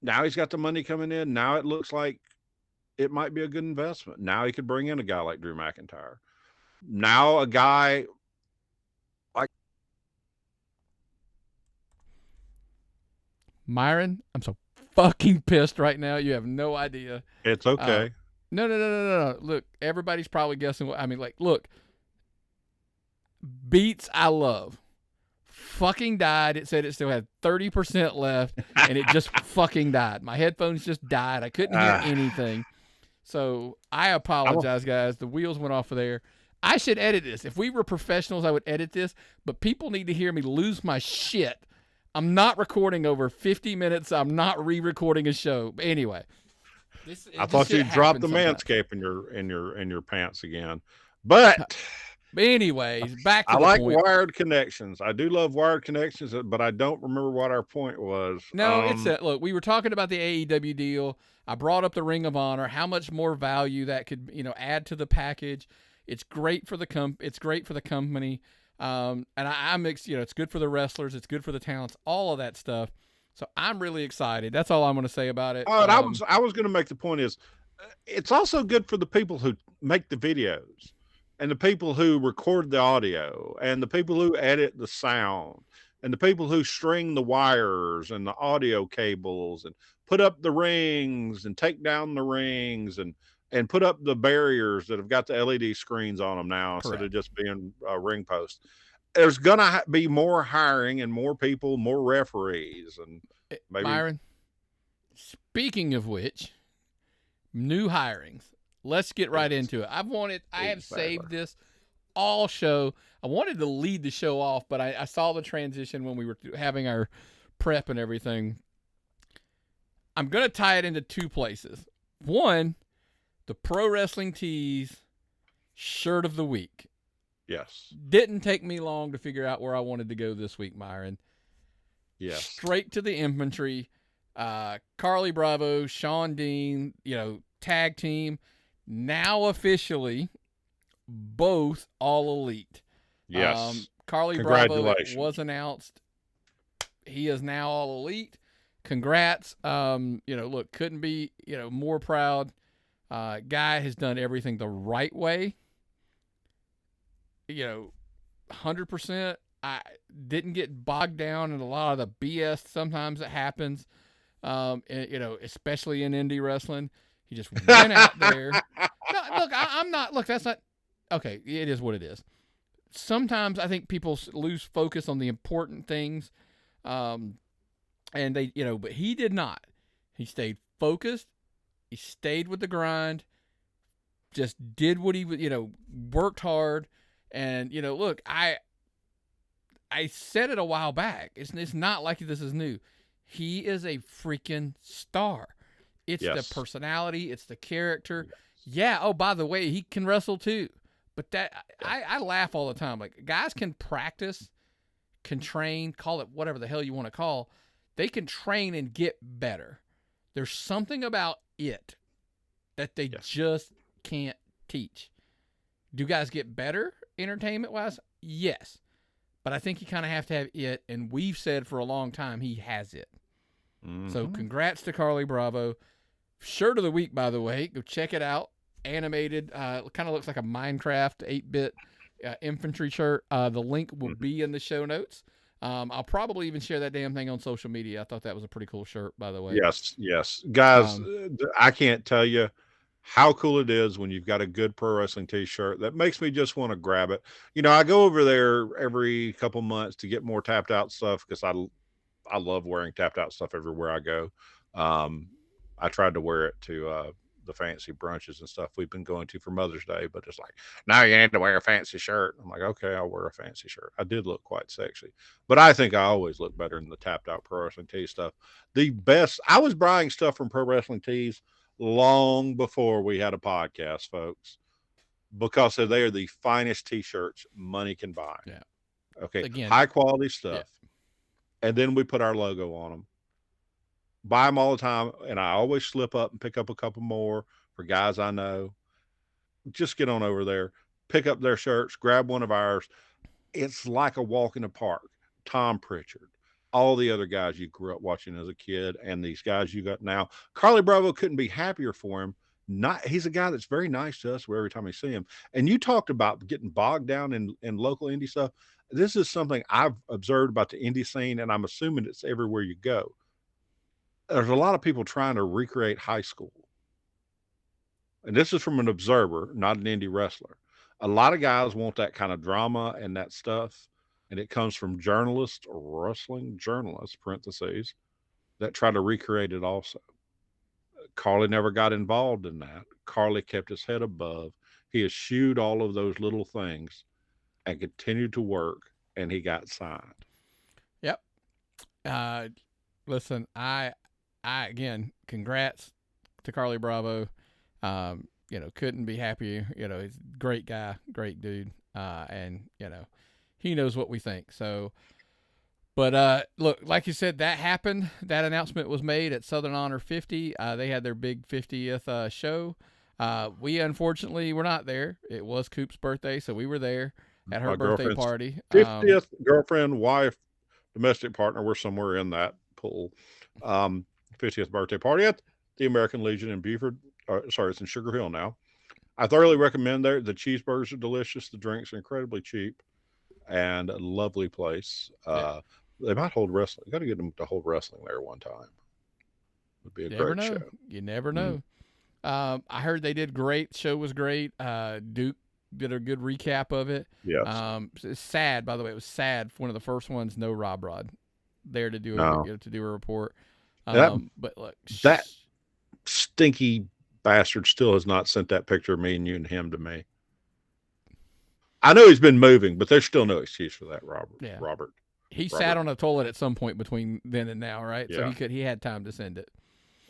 S2: Now he's got the money coming in. Now it looks like it might be a good investment. Now he could bring in a guy like Drew McIntyre. Now a guy like
S1: Myron, I'm so fucking pissed right now. You have no idea.
S2: It's okay.
S1: No. Look, everybody's probably guessing what I mean. Like, look, Beats I love. Fucking died. It said it still had 30% left, and it just fucking died. My headphones just died. I couldn't hear anything. So I apologize, guys. The wheels went off of there. I should edit this. If we were professionals, I would edit this, but people need to hear me lose my shit. I'm not recording over 50 minutes. I'm not re-recording a show. But anyway,
S2: I thought you dropped the manscape in your pants again. But
S1: anyways, back to
S2: I
S1: the
S2: like
S1: point.
S2: wired connections. I do love wired connections, but I don't remember what our point was.
S1: No, it's that. Look, we were talking about the AEW deal. I brought up the Ring of Honor, how much more value that could, add to the package. It's great for the It's great for the company. And I'm it's good for the wrestlers. It's good for the talents. All of that stuff. So I'm really excited. That's all I'm going to say about it.
S2: Oh, and I was going to make the point is, it's also good for the people who make the videos, and the people who record the audio, and the people who edit the sound, and the people who string the wires and the audio cables, and put up the rings and take down the rings, and put up the barriers that have got the LED screens on them now. Correct. Instead of just being ring posts. There's going to be more hiring and more people, more referees. And maybe
S1: Myron, speaking of which, new hirings. Let's get right into it. I have saved this all show. I wanted to lead the show off, but I saw the transition when we were having our prep and everything. I'm going to tie it into two places. One, the Pro Wrestling Tees shirt of the week.
S2: Yes.
S1: Didn't take me long to figure out where I wanted to go this week, Myron.
S2: Yes.
S1: Straight to the infantry. Carlie Bravo, Sean Dean, tag team. Now officially, both All Elite.
S2: Yes.
S1: Carlie Bravo was announced. He is now All Elite. Congrats. Look, couldn't be, more proud. Guy has done everything the right way. 100%. I didn't get bogged down in a lot of the BS sometimes that happens. especially in indie wrestling. He just went out there. No, look, I'm not. Look, that's not. Okay, it is what it is. Sometimes I think people lose focus on the important things, and they, but he did not. He stayed focused. He stayed with the grind. Just did what he, worked hard, and look, I said it a while back. It's not like this is new. He is a freaking star. It's the personality. It's the character. Yeah. Oh, by the way, he can wrestle too. But I laugh all the time. Like, guys can practice, can train, call it whatever the hell you want to call. They can train and get better. There's something about it that they just can't teach. Do guys get better entertainment-wise? Yes. But I think you kind of have to have it, and we've said for a long time he has it. Mm-hmm. So congrats to Carlie Bravo. Shirt of the week, by the way. Go check it out. Animated, kind of looks like a Minecraft 8-bit infantry shirt. The link will be in the show notes. I'll probably even share that damn thing on social media. I thought that was a pretty cool shirt, by the way.
S2: Yes. Guys, I can't tell you how cool it is when you've got a good pro wrestling t-shirt. That makes me just want to grab it. I go over there every couple months to get more tapped out stuff because I love wearing tapped out stuff everywhere I go. I tried to wear it to the fancy brunches and stuff we've been going to for Mother's Day, but it's like, now you need to wear a fancy shirt. I'm like, okay, I'll wear a fancy shirt. I did look quite sexy, but I think I always look better than the tapped out pro wrestling tee stuff. The best, I was buying stuff from Pro Wrestling Tees long before we had a podcast, folks, because they are the finest t-shirts money can buy.
S1: Yeah.
S2: Okay.
S1: Again,
S2: high quality stuff. Yeah. And then we put our logo on them. Buy them all the time, and I always slip up and pick up a couple more for guys I know. Just get on over there, pick up their shirts, grab one of ours. It's like a walk in the park. Tom Pritchard, all the other guys you grew up watching as a kid, and these guys you got now. Carlie Bravo couldn't be happier for him. He's a guy that's very nice to us every time we see him. And you talked about getting bogged down in local indie stuff. This is something I've observed about the indie scene, and I'm assuming it's everywhere you go. There's a lot of people trying to recreate high school. And this is from an observer, not an indie wrestler. A lot of guys want that kind of drama and that stuff. And it comes from journalists or wrestling journalists, parentheses, that try to recreate it also. Carlie never got involved in that. Carlie kept his head above. He eschewed all of those little things and continued to work, and he got signed.
S1: Yep. Listen, I again, congrats to Carlie Bravo. Couldn't be happier. He's a great guy, great dude. And he knows what we think. So, but look, like you said, that happened. That announcement was made at Southern Honor 50. They had their big 50th show. We unfortunately were not there. It was Coop's birthday, so we were there at her birthday party.
S2: 50th girlfriend, wife, domestic partner. We're somewhere in that pool. 50th birthday party at the American Legion in Beaufort. It's in Sugar Hill now. I thoroughly recommend there. The cheeseburgers are delicious. The drinks are incredibly cheap, and a lovely place. They might hold wrestling. You got to get them to hold wrestling there one time. Would be a great show.
S1: You never know. I heard they did great. Show was great. Duke did a good recap of it.
S2: Yes.
S1: It's sad, by the way. It was sad. One of the first ones, no Rob Rod there to do a report. But look,
S2: that stinky bastard still has not sent that picture of me and you and him to me. I know he's been moving, but there's still no excuse for that, Robert.
S1: Yeah.
S2: Robert.
S1: He sat on a toilet at some point between then and now, right?
S2: Yeah.
S1: So he had time to send it.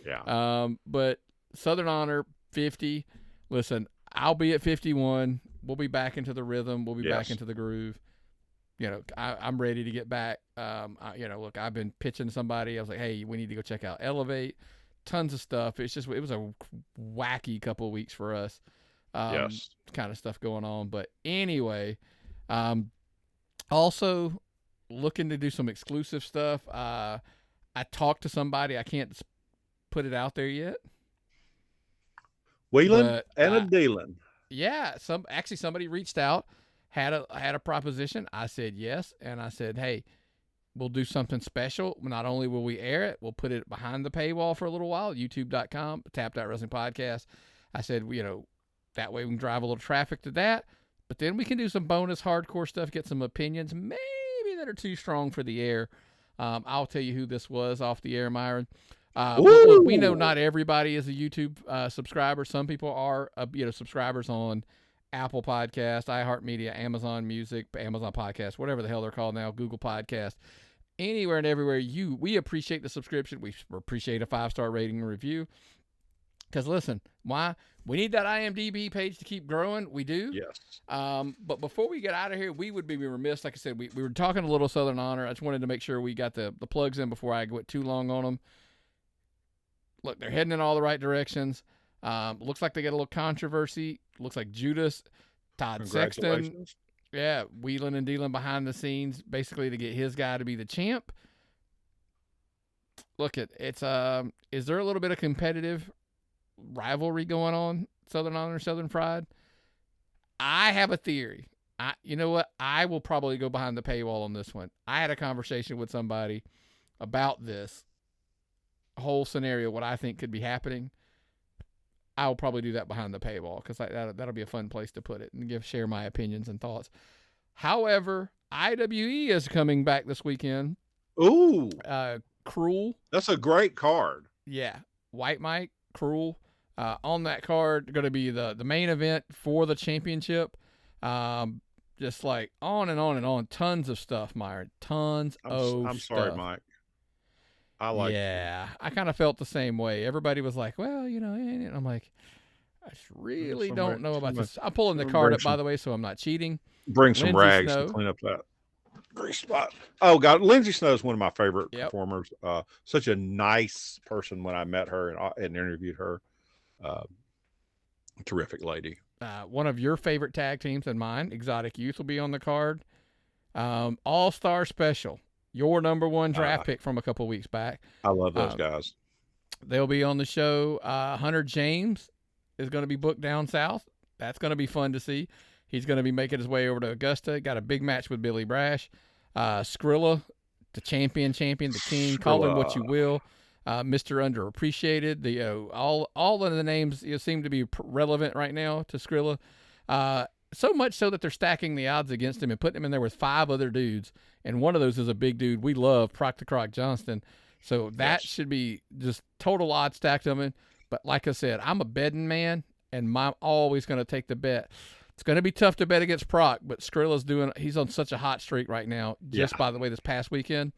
S2: Yeah.
S1: But Southern Honor 50. Listen, I'll be at 51. We'll be back into the rhythm. We'll be back into the groove. I'm ready to get back. Look, I've been pitching somebody. I was like, hey, we need to go check out Elevate. Tons of stuff. It was a wacky couple of weeks for us. Kind of stuff going on. But anyway, also looking to do some exclusive stuff. I talked to somebody. I can't put it out there yet.
S2: Wheeling and a dealing.
S1: Yeah. Somebody reached out, had a proposition. I said yes. And I said, hey, we'll do something special. Not only will we air it, we'll put it behind the paywall for a little while, youtube.com, Tapped Out Wrestling Podcast. I said, that way we can drive a little traffic to that, but then we can do some bonus hardcore stuff, get some opinions, maybe that are too strong for the air. I'll tell you who this was off the air, Myron. Look, we know not everybody is a YouTube subscriber. Some people are, subscribers on Apple Podcast, iHeartMedia, Amazon Music, Amazon Podcast, whatever the hell they're called now, Google Podcast, anywhere and everywhere. We appreciate the subscription. We appreciate a 5-star rating and review. Because listen, why? We need that IMDb page to keep growing. We do.
S2: Yes.
S1: But before we get out of here, we would be remiss. Like I said, we were talking a little Southern Honor. I just wanted to make sure we got the plugs in before I went too long on them. Look, they're heading in all the right directions. Looks like they got a little controversy. Looks like Judas, Todd Sexton, wheeling and dealing behind the scenes, basically to get his guy to be the champ. Look, it's is there a little bit of competitive rivalry going on, Southern Honor, Southern Pride? I have a theory. You know what? I will probably go behind the paywall on this one. I had a conversation with somebody about this whole scenario, what I think could be happening. I'll probably do that behind the paywall because that'll be a fun place to put it and share my opinions and thoughts. However, IWE is coming back this weekend.
S2: Ooh.
S1: Cruel.
S2: That's a great card.
S1: Yeah. White Mike, Cruel. On that card, going to be the main event for the championship. Just like on and on and on. Tons of stuff, Myron. I'm
S2: sorry,
S1: stuff.
S2: Mike. I like
S1: I kind of felt the same way. Everybody was like, well, and I'm like, I just really don't know about this. I'm pulling the card up, by the way, so I'm not cheating.
S2: Bring some rags to clean up that grease spot. Oh, God. Lindsay Snow is one of my favorite performers. Such a nice person when I met her and interviewed her. Terrific lady.
S1: One of your favorite tag teams and mine, Exotic Youth, will be on the card. All-Star Special. Your number one draft pick from a couple weeks back.
S2: I love those guys.
S1: They'll be on the show. Hunter James is going to be booked down south. That's going to be fun to see. He's going to be making his way over to Augusta. Got a big match with Billy Brash. Skrilla, the champion, the king. Call him what you will. Mr. Underappreciated. All of the names seem to be relevant right now to Skrilla. So much so that they're stacking the odds against him and putting him in there with 5 other dudes. And one of those is a big dude we love, Proc the Croc Johnston. So that should be just total odds stacked on him. But like I said, I'm a betting man, and I'm always going to take the bet. It's going to be tough to bet against Proc, but he's on such a hot streak right now. Just by the way, this past weekend,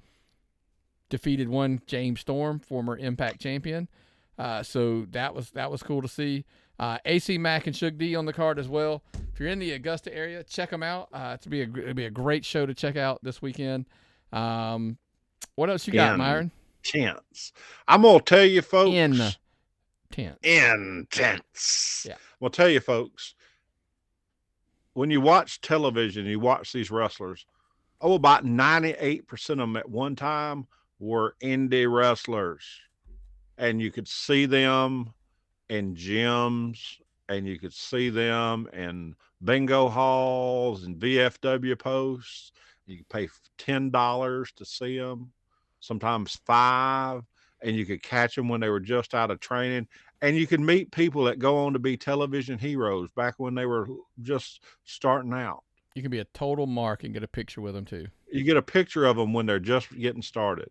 S1: defeated one James Storm, former Impact champion. So that was cool to see. AC Mack and Suge D on the card as well. If you're in the Augusta area, check them out. It'll be a great show to check out this weekend. What else you got, Myron?
S2: Intense. I'm gonna tell you, folks.
S1: Intense.
S2: Yeah. I'm gonna tell you, folks. When you watch television, you watch these wrestlers. About 98% of them at one time were indie wrestlers, and you could see them in gyms, and you could see them in bingo halls and VFW posts. You could pay $10 to see them, sometimes $5, and you could catch them when they were just out of training. And you could meet people that go on to be television heroes back when they were just starting out.
S1: You can be a total mark and get a picture with them too.
S2: You get a picture of them when they're just getting started.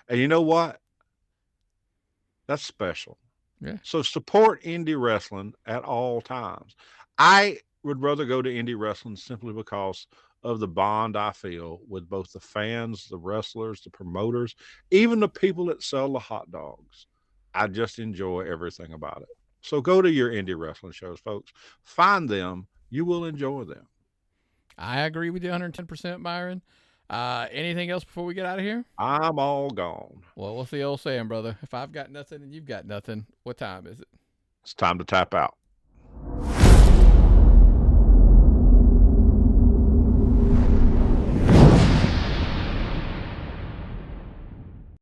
S2: And you know what? That's special.
S1: Yeah.
S2: So support indie wrestling at all times. I would rather go to indie wrestling simply because of the bond I feel with both the fans, the wrestlers, the promoters, even the people that sell the hot dogs. I just enjoy everything about it. So go to your indie wrestling shows, folks. Find them. You will enjoy them.
S1: I agree with you 110%, Myron. Anything else before we get out of here?
S2: I'm all gone.
S1: Well, what's the old saying, brother? If I've got nothing and you've got nothing, what time is it?
S2: It's time to tap out.